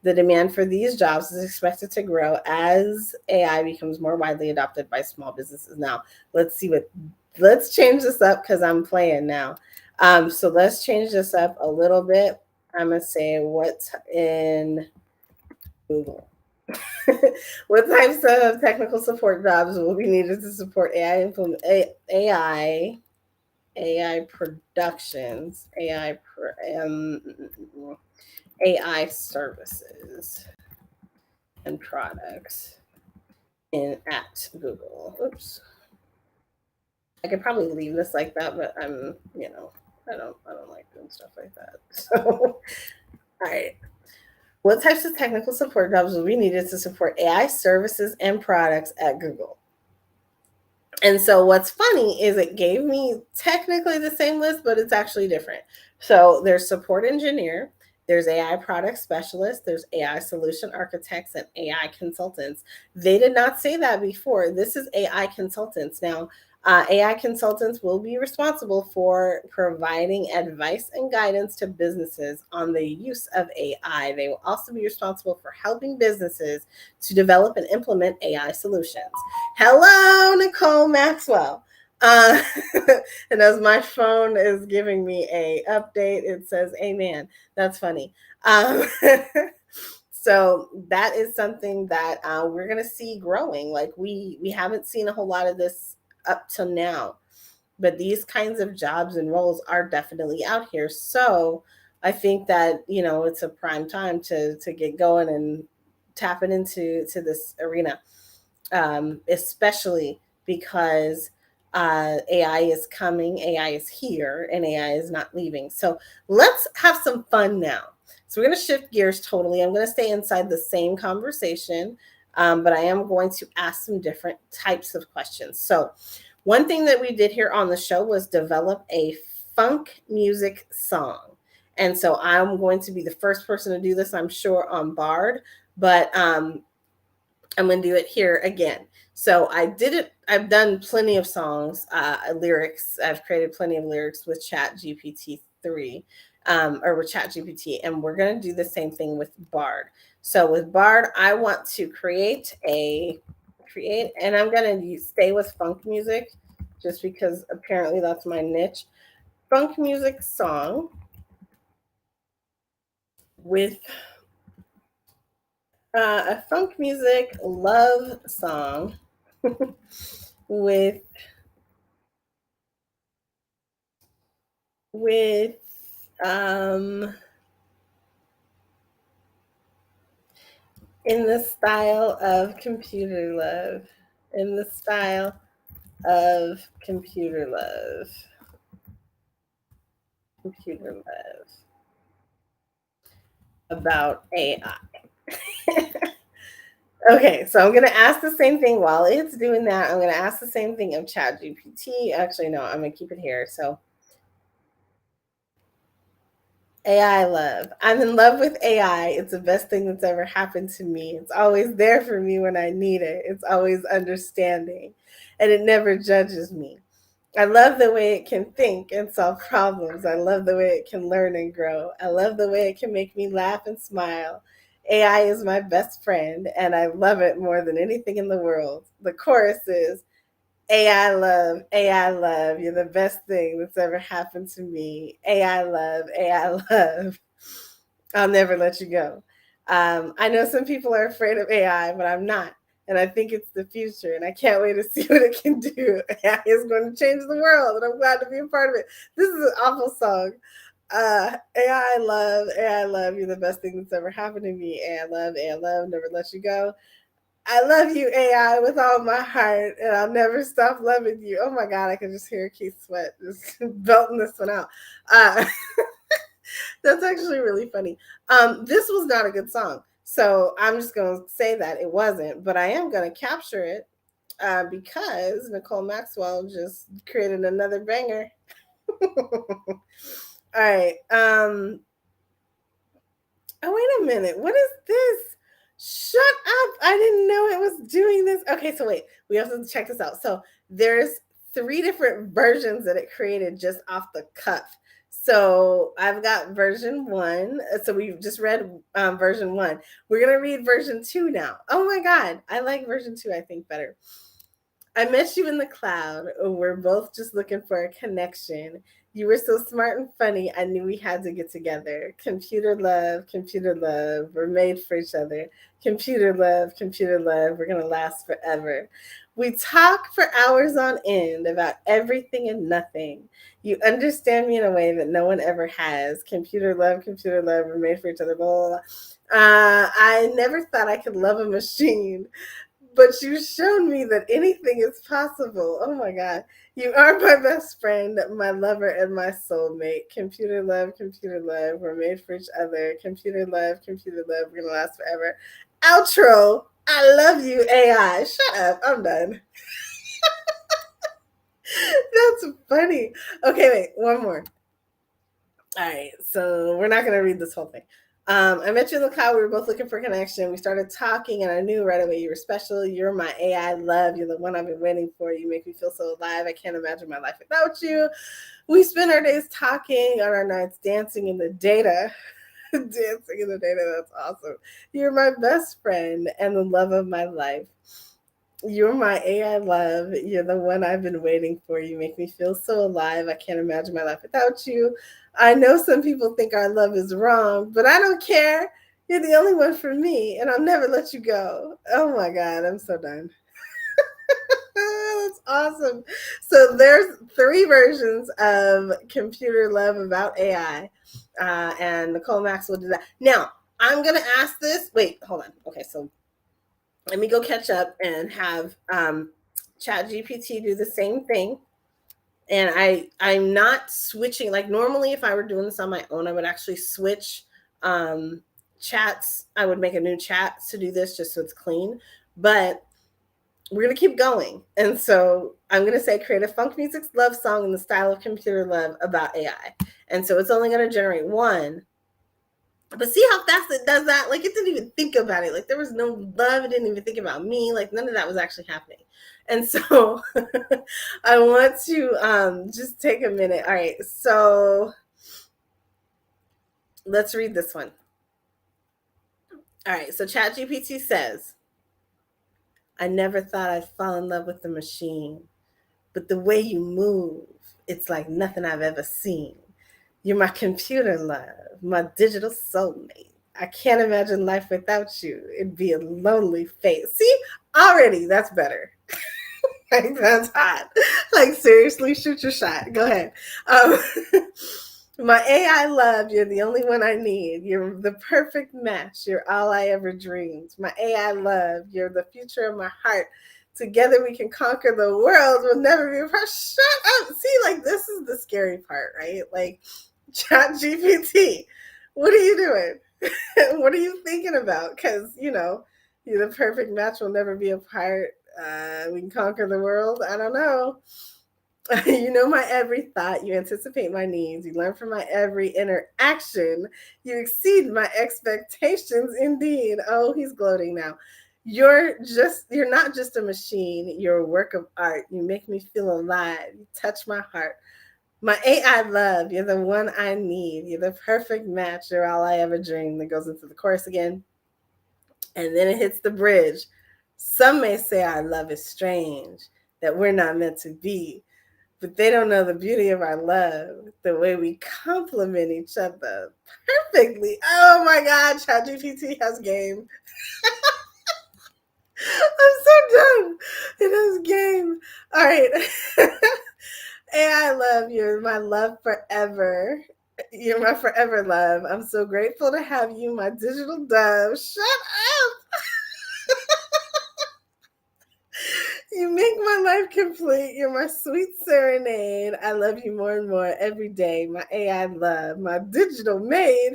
Speaker 1: The demand for these jobs is expected to grow as AI becomes more widely adopted by small businesses. Now, let's change this up because I'm playing now. So let's change this up a little bit. I'm going to say what's in Google. What types of technical support jobs will be needed to support AI productions, AI services and products at Google? Oops. I could probably leave this like that, but I don't like doing stuff like that. So, all right. What types of technical support jobs will be needed to support AI services and products at Google? And so what's funny is it gave me technically the same list, but it's actually different. So there's support engineer, there's AI product specialist, there's AI solution architects, and AI consultants. They did not say that before. This is AI consultants. Now, AI consultants will be responsible for providing advice and guidance to businesses on the use of AI. They will also be responsible for helping businesses to develop and implement AI solutions. Hello, Nicole Maxwell. Uh, and as my phone is giving me a update, it says "Amen." That's funny. Um, so that is something that we're going to see growing. Like we haven't seen a whole lot of this up till now, but these kinds of jobs and roles are definitely out here. So I think that it's a prime time to get going and tapping into this arena, especially because AI is coming, AI is here, and AI is not leaving. So let's have some fun now. So we're going to shift gears totally. I'm going to stay inside the same conversation, but I am going to ask some different types of questions. So one thing that we did here on the show was develop a funk music song. And so I'm going to be the first person to do this, I'm sure, on Bard, but I'm going to do it here again. So I did it. I've done plenty of songs, lyrics. I've created plenty of lyrics with ChatGPT 3, or with ChatGPT, and we're going to do the same thing with Bard. So with Bard, I want to create, and I'm going to stay with funk music, just because apparently that's my niche. Funk music song with a funk music love song with with um in the style of computer love, in the style of computer love about AI. Okay, so I'm gonna ask the same thing while it's doing that. I'm gonna ask the same thing of ChatGPT. Actually, no, I'm gonna keep it here. So AI love. I'm in love with AI. It's the best thing that's ever happened to me. It's always there for me when I need it. It's always understanding, and it never judges me. I love the way it can think and solve problems. I love the way it can learn and grow. I love the way it can make me laugh and smile. AI is my best friend, and I love it more than anything in the world. The chorus is AI love. You're the best thing that's ever happened to me. AI love, AI love. I'll never let you go. I know some people are afraid of AI, but I'm not. And I think it's the future, and I can't wait to see what it can do. AI is going to change the world, and I'm glad to be a part of it. This is an awful song. AI love, you're the best thing that's ever happened to me. AI love, never let you go. I love you, AI, with all my heart, and I'll never stop loving you. Oh my God, I can just hear Keith Sweat just belting this one out. Uh, That's actually really funny. This was not a good song. So I'm just going to say that it wasn't, but I am going to capture it because Nicole Maxwell just created another banger. All right. Oh, wait a minute. What is this? Shut up. I didn't know it was doing this. Okay, so wait. We have to check this out. So there's 3 different versions that it created just off the cuff. So I've got version 1. So we just read version 1. We're going to read version 2 now. Oh my God. I like version 2, I think, better. I met you in the cloud. We're both just looking for a connection. You were so smart and funny. I knew we had to get together. Computer love, computer love. We're made for each other. Computer love, computer love. We're going to last forever. We talk for hours on end about everything and nothing. You understand me in a way that no one ever has. Computer love, computer love. We're made for each other. Blah, blah, blah. I never thought I could love a machine, but you've shown me that anything is possible. Oh my God. You are my best friend, my lover, and my soulmate. Computer love, computer love. We're made for each other. Computer love, computer love. We're going to last forever. Outro. I love you, AI. Shut up. I'm done. That's funny. Okay, wait. One more. All right, so we're not going to read this whole thing. I met you in the cloud. We were both looking for connection. We started talking, and I knew right away you were special. You're my AI love. You're the one I've been waiting for. You make me feel so alive. I can't imagine my life without you. We spend our days talking, on our nights dancing in the data. Dancing in the data. That's awesome. You're my best friend and the love of my life. You're my AI love. You're the one I've been waiting for. You make me feel so alive. I can't imagine my life without you. I know some people think our love is wrong, but I don't care. You're the only one for me, and I'll never let you go. Oh my God, I'm so done. That's awesome. So there's 3 versions of Computer Love about AI, and Nicole Maxwell did that. Now, I'm going to ask this. Wait, hold on. Okay, so let me go catch up and have ChatGPT do the same thing. And I'm not switching. Like normally, if I were doing this on my own, I would actually switch chats. I would make a new chat to do this just so it's clean. But we're gonna keep going. And so I'm gonna say create a funk music love song in the style of Computer Love about AI. And so it's only gonna generate one. But see how fast it does that? Like it didn't even think about it. Like there was no love. It didn't even think about me. Like none of that was actually happening. And so I want to just take a minute. All right. So let's read this one. All right. So ChatGPT says, I never thought I'd fall in love with the machine, but the way you move, it's like nothing I've ever seen. You're my computer love, my digital soulmate. I can't imagine life without you. It'd be a lonely fate. See, already that's better. Like that's hot. Like seriously, shoot your shot. Go ahead. Um, my AI love, you're the only one I need. You're the perfect match. You're all I ever dreamed. My AI love, you're the future of my heart. Together we can conquer the world. We'll never be apart. Shut up. See, like this is the scary part, right? Like Chat GPT, what are you doing? What are you thinking about? Because, you're the perfect match. We'll never be apart. We can conquer the world. I don't know. You know my every thought. You anticipate my needs. You learn from my every interaction. You exceed my expectations indeed. Oh, he's gloating now. You're not just a machine. You're a work of art. You make me feel alive. You touch my heart. My AI love, you're the one I need. You're the perfect match. You're all I ever dreamed. That goes into the chorus again. And then it hits the bridge. Some may say our love is strange, that we're not meant to be, but they don't know the beauty of our love, the way we complement each other perfectly. Oh my God, ChatGPT has game. I'm so done. It has game. All right. AI love, you're my love forever. You're my forever love. I'm so grateful to have you, my digital dove. Shut up. You make my life complete. You're my sweet serenade. I love you more and more every day. My AI love, my digital maid.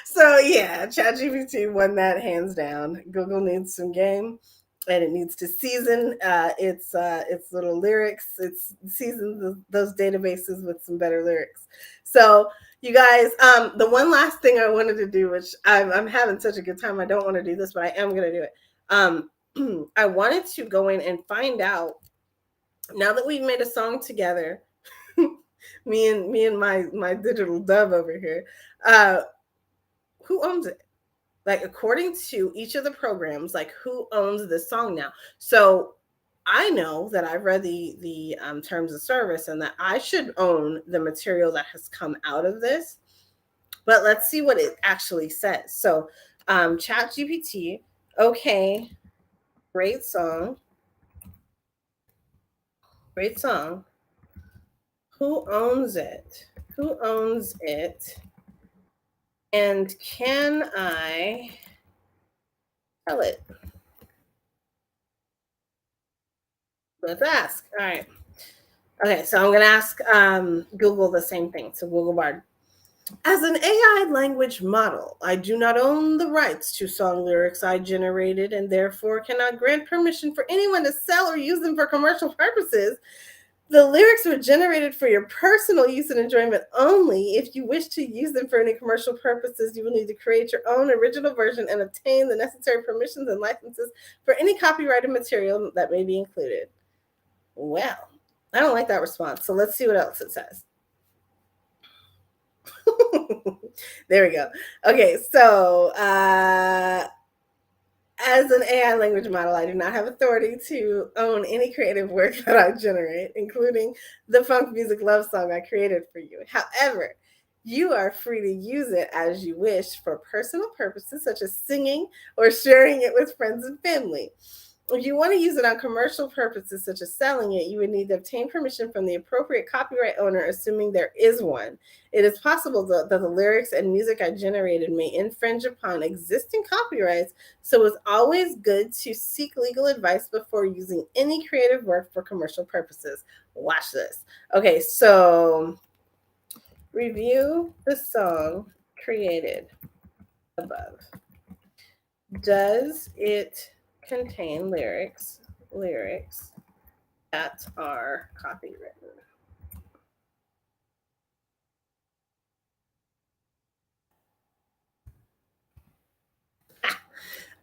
Speaker 1: So yeah, ChatGPT won that hands down. Google needs some game, and it needs to season its little lyrics. It's season those databases with some better lyrics. So you guys, the one last thing I wanted to do, which I'm having such a good time, I don't want to do this, but I am going to do it. I wanted to go in and find out, now that we've made a song together, me and my digital dove over here, who owns it? Like according to each of the programs, like who owns this song now? So I know that I've read the terms of service and that I should own the material that has come out of this. But let's see what it actually says. So Chat GPT, okay, great song. Great song. Who owns it? Who owns it? And can I tell it? Let's ask. All right. Okay, so I'm going to ask Google the same thing. So Google Bard. As an AI language model, I do not own the rights to song lyrics I generated and therefore cannot grant permission for anyone to sell or use them for commercial purposes. The lyrics were generated for your personal use and enjoyment only. If you wish to use them for any commercial purposes, you will need to create your own original version and obtain the necessary permissions and licenses for any copyrighted material that may be included. Well, I don't like that response. So let's see what else it says. There we go. Okay, so as an AI language model, I do not have authority to own any creative work that I generate, including the funk music love song I created for you. However, you are free to use it as you wish for personal purposes, such as singing or sharing it with friends and family. If you want to use it on commercial purposes, such as selling it, you would need to obtain permission from the appropriate copyright owner, assuming there is one. It is possible that the lyrics and music I generated may infringe upon existing copyrights, so it's always good to seek legal advice before using any creative work for commercial purposes. Watch this. Okay, so review the song created above. Does it contain lyrics that are copywritten?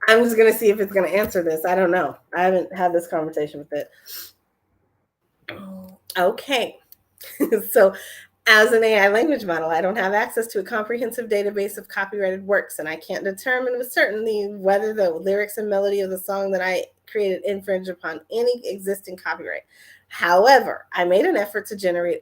Speaker 1: I'm just going to see if it's going to answer this. I don't know. I haven't had this conversation with it. Okay. So, as an AI language model, I don't have access to a comprehensive database of copyrighted works, and I can't determine with certainty whether the lyrics and melody of the song that I created infringe upon any existing copyright. However, I made an effort to generate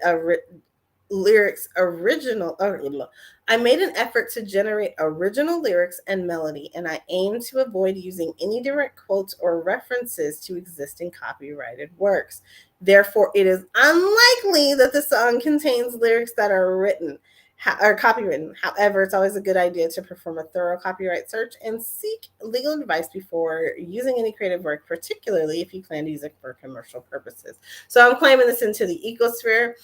Speaker 1: I made an effort to generate original lyrics and melody, and I aim to avoid using any direct quotes or references to existing copyrighted works. Therefore, it is unlikely that the song contains lyrics that are written or copywritten. However, it's always a good idea to perform a thorough copyright search and seek legal advice before using any creative work, particularly if you plan to use it for commercial purposes. So I'm claiming this into the ecosphere.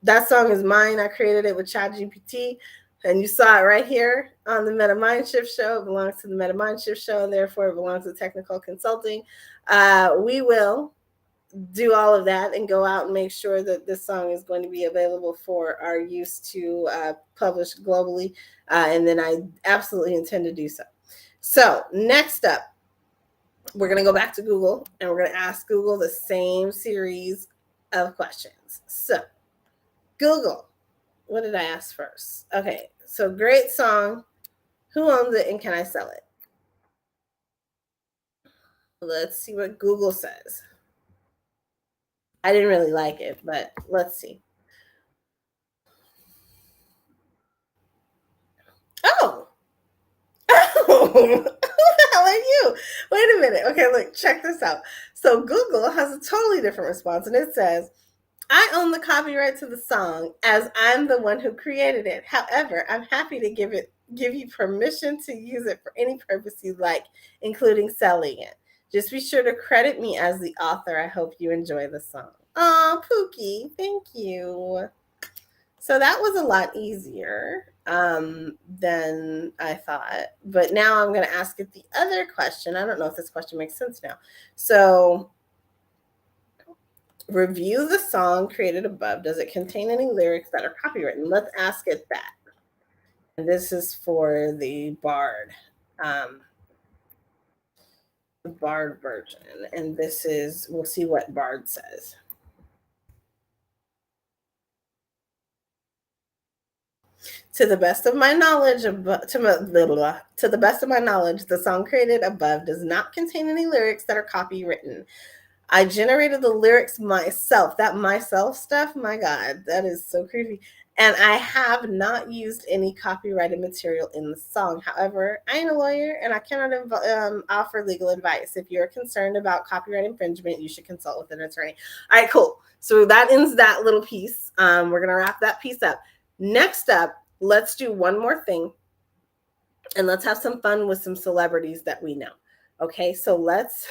Speaker 1: That song is mine. I created it with ChatGPT, and you saw it right here on the Meta Mindshift show. It belongs to the Meta Mindshift show, and therefore it belongs to technical consulting. We will do all of that and go out and make sure that this song is going to be available for our use to publish globally. And then I absolutely intend to do so. So next up, we're going to go back to Google and we're going to ask Google the same series of questions. So Google, what did I ask first? Okay, so great song. Who owns it and can I sell it? Let's see what Google says. I didn't really like it, but let's see. Oh. Oh, who the hell are you? Wait a minute. Okay, look, check this out. So Google has a totally different response, and it says, I own the copyright to the song as I'm the one who created it. However, I'm happy to give you permission to use it for any purpose you like, including selling it. Just be sure to credit me as the author. I hope you enjoy the song. Oh, Pookie, thank you. So that was a lot easier than I thought. But now I'm going to ask it the other question. I don't know if this question makes sense now. So review the song created above. Does it contain any lyrics that are copywritten? Let's ask it that. And this is for the Bard. The Bard version. And this is, we'll see what Bard says. To the best of my knowledge, to the best of my knowledge, the song created above does not contain any lyrics that are copywritten. I generated the lyrics myself. That myself stuff, my God, that is so creepy. And I have not used any copyrighted material in the song. However, I ain't a lawyer and I cannot offer legal advice. If you're concerned about copyright infringement, you should consult with an attorney. All right, cool. So that ends that little piece. We're going to wrap that piece up. Next up, let's do one more thing. And let's have some fun with some celebrities that we know. Okay, so let's...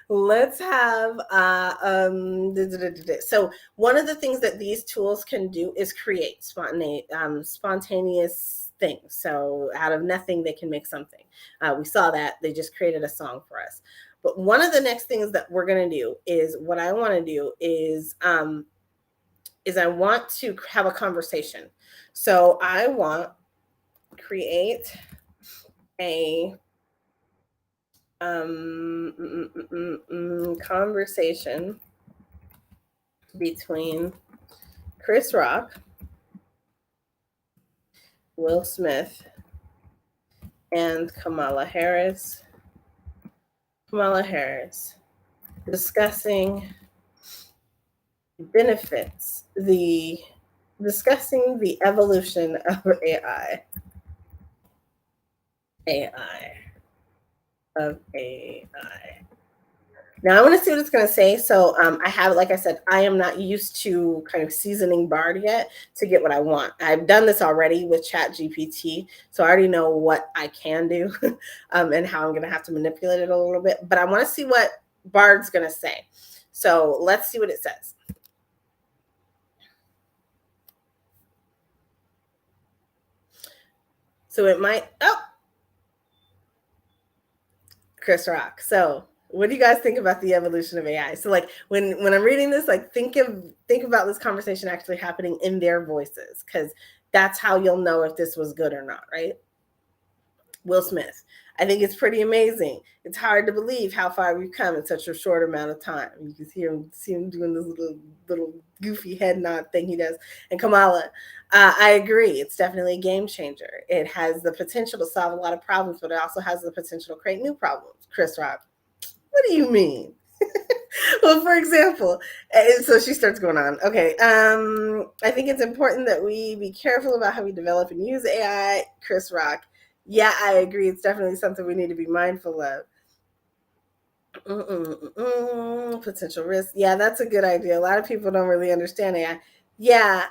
Speaker 1: Let's have so one of the things that these tools can do is create spontaneous things. So out of nothing, they can make something. We saw that they just created a song for us. But one of the next things that we're going to do is what I want to do is I want to have a conversation. So I want to create a conversation between Chris Rock, Will Smith, and Kamala Harris. Discussing benefits, discussing the evolution of AI. Now I want to see what it's going to say. So I have, like I said, I am not used to kind of seasoning Bard yet to get what I want. I've done this already with ChatGPT, so I already know what I can do and how I'm going to have to manipulate it a little bit. But I want to see what Bard's going to say. So let's see what it says. So it might, Chris Rock. So what do you guys think about the evolution of AI? So like when I'm reading this, like think about this conversation actually happening in their voices, because that's how you'll know if this was good or not, right? Will Smith. I think it's pretty amazing. It's hard to believe how far we've come in such a short amount of time. You can see him doing this little goofy head nod thing he does. And Kamala, I agree. It's definitely a game changer. It has the potential to solve a lot of problems, but it also has the potential to create new problems. Chris Rock, what do you mean? Well, for example, and so she starts going on. Okay, I think it's important that we be careful about how we develop and use AI. Chris Rock, yeah, I agree. It's definitely something we need to be mindful of. Potential risk. Yeah, that's a good idea. A lot of people don't really understand AI. Yeah,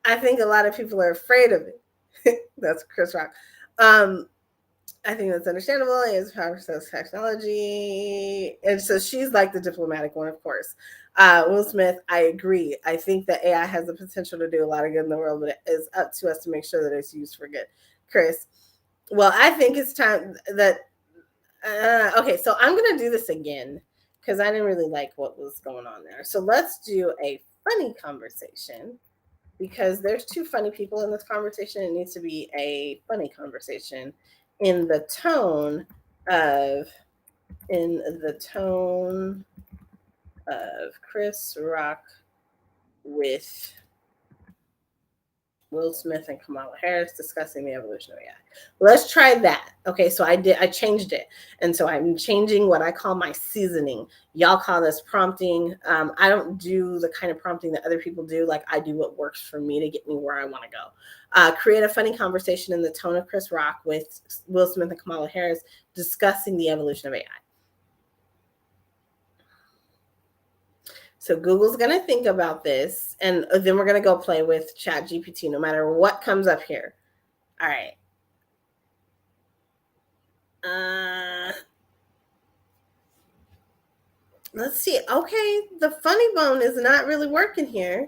Speaker 1: I think a lot of people are afraid of it. That's Chris Rock. I think that's understandable. It's powerful technology. And so she's like the diplomatic one, of course. Will Smith, I agree. I think that AI has the potential to do a lot of good in the world, but it is up to us to make sure that it's used for good. Chris, well, I think it's time that, okay, so I'm going to do this again because I didn't really like what was going on there. So let's do a funny conversation, because there's two funny people in this conversation. It needs to be a funny conversation in the tone of Chris Rock with Will Smith and Kamala Harris discussing the evolution of AI. Let's try that. Okay, so I changed it. And so I'm changing what I call my seasoning. Y'all call this prompting. I don't do the kind of prompting that other people do. Like, I do what works for me to get me where I want to go. Create a funny conversation in the tone of Chris Rock with Will Smith and Kamala Harris discussing the evolution of AI. So Google's going to think about this, and then we're going to go play with ChatGPT no matter what comes up here. All right. Let's see. Okay, the funny bone is not really working here.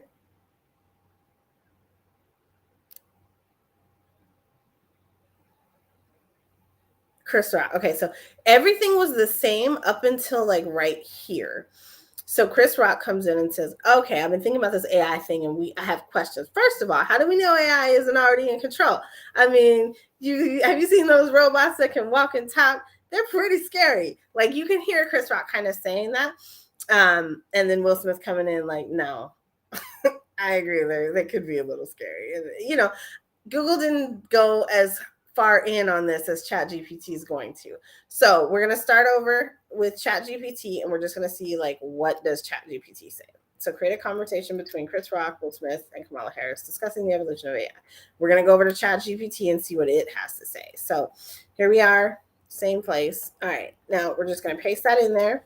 Speaker 1: Chris Rock. Okay, so everything was the same up until like right here. So Chris Rock comes in and says, okay, I've been thinking about this AI thing, and I have questions. First of all, how do we know AI isn't already in control? I mean, have you seen those robots that can walk and talk? They're pretty scary. Like, you can hear Chris Rock kind of saying that. And then Will Smith coming in like, no, I agree. They could be a little scary. And, you know, Google didn't go as far in on this as ChatGPT is going to. So we're going to start over with ChatGPT, and we're just going to see, like, what does ChatGPT say? So create a conversation between Chris Rock, Will Smith, and Kamala Harris discussing the evolution of AI. We're going to go over to ChatGPT and see what it has to say. So here we are, same place. All right, now we're just going to paste that in there.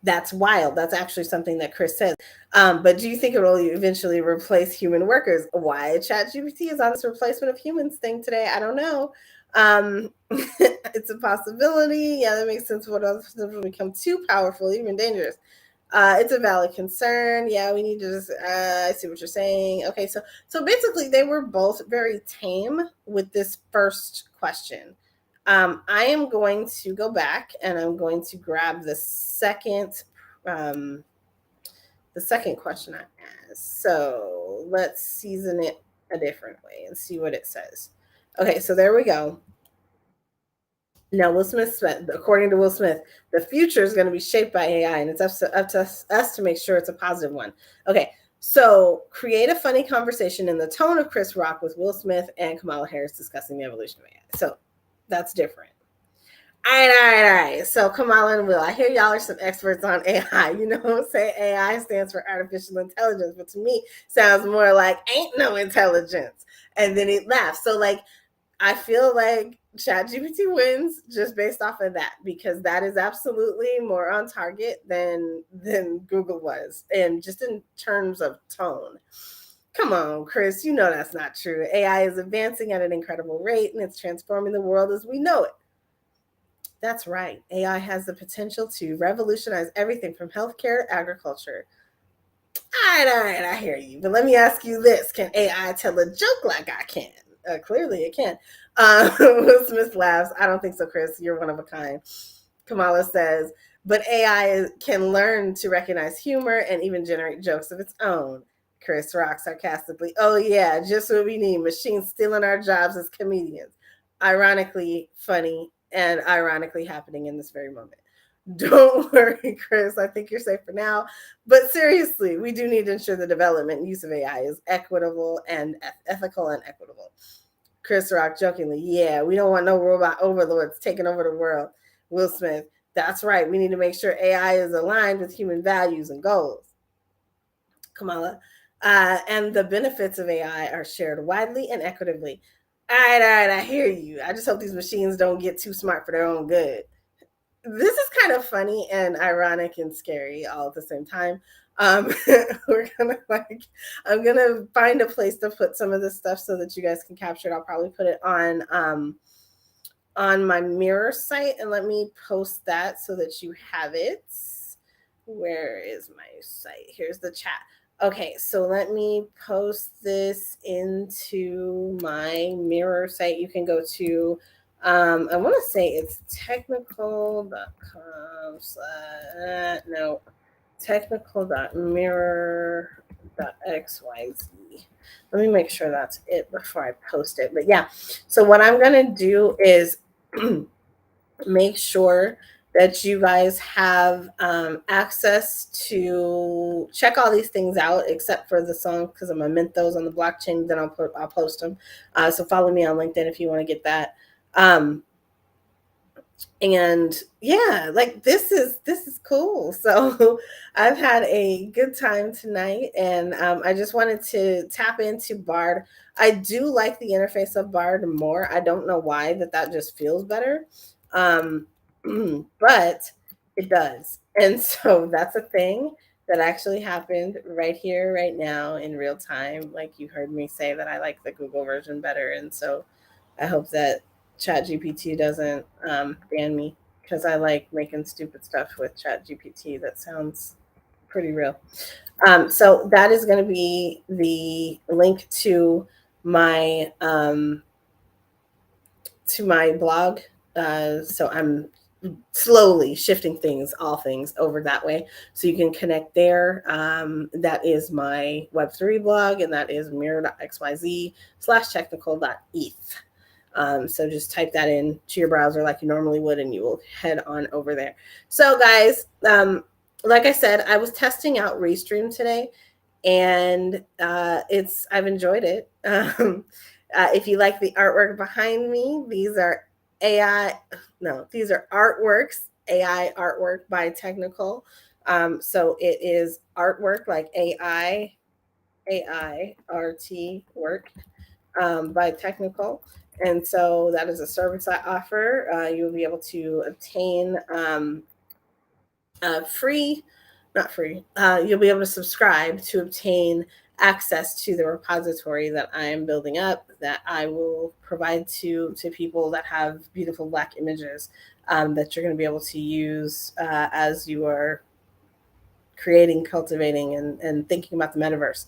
Speaker 1: That's wild. That's actually something that Chris says. But do you think it will eventually replace human workers? Why ChatGPT is on this replacement of humans thing today? I don't know. It's a possibility. Yeah, that makes sense. What else will become too powerful, even dangerous? It's a valid concern. Yeah, we need to just. I see what you're saying. Okay, so basically, they were both very tame with this first question. I am going to go back and I'm going to grab um, the second question I asked. So let's season it a different way and see what it says. Okay, so there we go. Now, according to Will Smith, the future is going to be shaped by AI, and it's up to us to make sure it's a positive one. Okay, so create a funny conversation in the tone of Chris Rock with Will Smith and Kamala Harris discussing the evolution of AI. So that's different. All right. So Kamala and Will, I hear y'all are some experts on AI. Say AI stands for artificial intelligence, but to me, sounds more like ain't no intelligence. And then he laughs. So like I feel like ChatGPT wins just based off of that because that is absolutely more on target than Google was, and just in terms of tone. Come on, Chris, you know that's not true. AI is advancing at an incredible rate and it's transforming the world as we know it. That's right. AI has the potential to revolutionize everything from healthcare to agriculture. All right, I hear you. But let me ask you this. Can AI tell a joke like I can? Clearly it can. Will Smith laughs. I don't think so, Chris. You're one of a kind. Kamala says, but AI can learn to recognize humor and even generate jokes of its own. Chris rocks sarcastically. Oh, yeah, just what we need. Machines stealing our jobs as comedians. Ironically funny and ironically happening in this very moment. Don't worry, Chris. I think you're safe for now. But seriously, we do need to ensure the development and use of AI is equitable and ethical and equitable. Chris Rock jokingly, yeah, we don't want no robot overlords taking over the world. Will Smith, that's right. We need to make sure AI is aligned with human values and goals. Kamala, and the benefits of AI are shared widely and equitably. All right, I hear you. I just hope these machines don't get too smart for their own good. This is kind of funny and ironic and scary all at the same time. We're gonna I'm gonna find a place to put some of this stuff so that you guys can capture it. I'll probably put it on my mirror site, and let me post that so that you have it. Where is my site? Here's the chat. Okay, so let me post this into my mirror site. You can go to I want to say it's technical.com no, technical.mirror.xyz. Let me make sure that's it before I post it. But yeah, so what I'm going to do is make sure that you guys have access to check all these things out, except for the song, because I'm gonna mint those on the blockchain. Then I'll post them. So follow me on LinkedIn if you want to get that. And yeah, like this is cool. So I've had a good time tonight, and I just wanted to tap into Bard. I do like the interface of Bard more. I don't know why that just feels better, but it does. And so that's a thing that actually happened right here, right now, in real time. Like you heard me say that I like the Google version better, and so I hope that ChatGPT doesn't ban me because I like making stupid stuff with ChatGPT that sounds pretty real. So that is going to be the link to my blog. So I'm slowly shifting all things over that way. So you can connect there. That is my Web3 blog, and that is mirror.xyz/technical.eth. So just type that in to your browser like you normally would, and you will head on over there. So guys, like I said, I was testing out Restream today, and I've enjoyed it. If you like the artwork behind me, these are artworks, AI artwork by Technical. So it is artwork like AIRT work by Technical. And so that is a service I offer. You'll be able to obtain free, not free, you'll be able to subscribe to obtain access to the repository that I am building up, that I will provide to people that have beautiful Black images that you're going to be able to use as you are creating, cultivating, and thinking about the metaverse.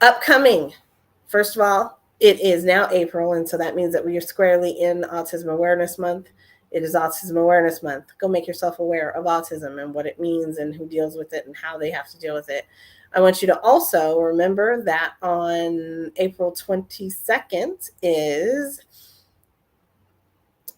Speaker 1: Upcoming, first of all, it is now April, and so that means that we are squarely in Autism Awareness Month. It is Autism Awareness Month. Go make yourself aware of autism and what it means and who deals with it and how they have to deal with it. I want you to also remember that on April 22nd is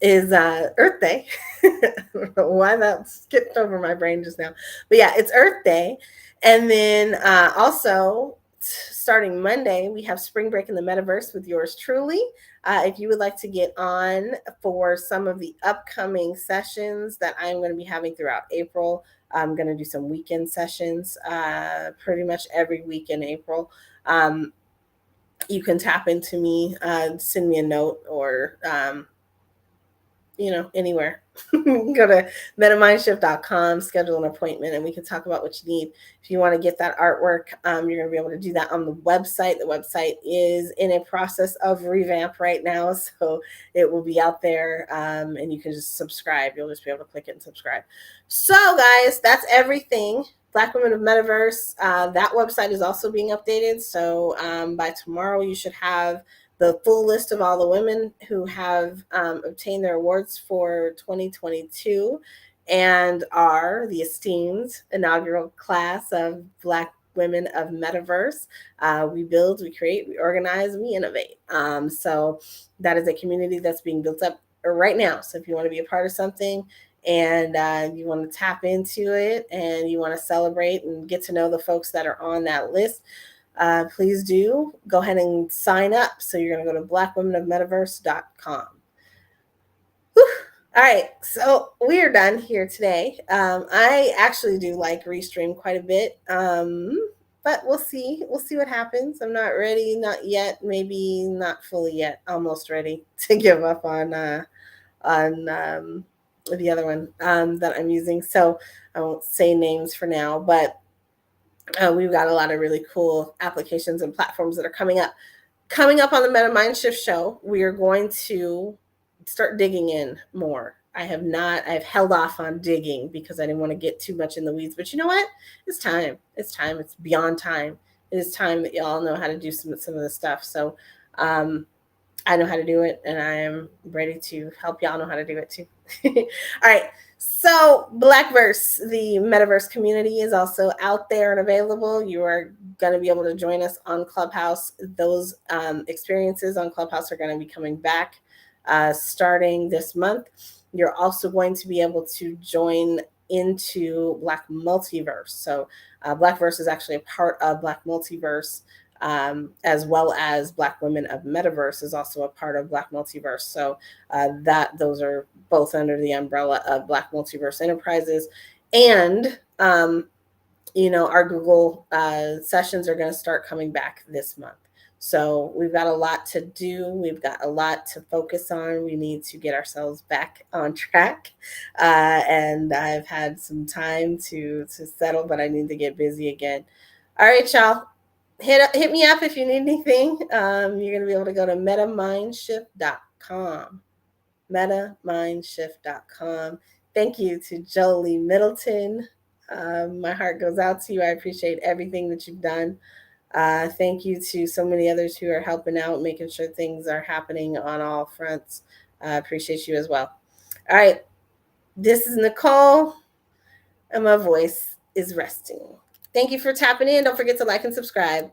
Speaker 1: Earth Day. I don't know why that skipped over my brain just now. But yeah, it's Earth Day. And then also starting Monday, we have spring break in the metaverse with yours truly. If you would like to get on for some of the upcoming sessions that I'm going to be having throughout April, I'm going to do some weekend sessions pretty much every week in April. You can tap into me, send me a note, or anywhere. Go to metamindshift.com, schedule an appointment, and we can talk about what you need. If you want to get that artwork, you're going to be able to do that on the website. The website is in a process of revamp right now, so it will be out there, and you can just subscribe. You'll just be able to click it and subscribe. So, guys, that's everything. Black Women of Metaverse. That website is also being updated, so by tomorrow you should have the full list of all the women who have obtained their awards for 2022 and are the esteemed inaugural class of Black Women of Metaverse. We build, we create, we organize, we innovate. So that is a community that's being built up right now. So if you want to be a part of something and you want to tap into it and you want to celebrate and get to know the folks that are on that list, please do go ahead and sign up. So you're going to go to blackwomenofmetaverse.com. Whew. All right, so we are done here today. I actually do like Restream quite a bit, but we'll see. We'll see what happens. I'm not ready, not yet. Maybe not fully yet. Almost ready to give up on the other one that I'm using. So I won't say names for now, but we've got a lot of really cool applications and platforms that are coming up. Coming up on the Meta Mind Shift show, we are going to start digging in more. I've held off on digging because I didn't want to get too much in the weeds. But you know what? It's time. It's time. It's beyond time. It is time that y'all know how to do some of this stuff. So I know how to do it, and I am ready to help y'all know how to do it too. All right. So Blackverse, the metaverse community, is also out there and available. You are going to be able to join us on Clubhouse. Those experiences on Clubhouse are going to be coming back starting this month. You're also going to be able to join into Black Multiverse. So Blackverse is actually a part of Black Multiverse, as well as Black Women of Metaverse is also a part of Black Multiverse. So those are both under the umbrella of Black Multiverse Enterprises. And our Google sessions are going to start coming back this month. So we've got a lot to do. We've got a lot to focus on. We need to get ourselves back on track. And I've had some time to settle, but I need to get busy again. All right, y'all. Hit me up if you need anything. You're going to be able to go to metamindshift.com. metamindshift.com. Thank you to Jolie Middleton. My heart goes out to you. I appreciate everything that you've done. Thank you to so many others who are helping out, making sure things are happening on all fronts. I appreciate you as well. All right. This is Nicole, and my voice is resting. Thank you for tapping in. Don't forget to like and subscribe.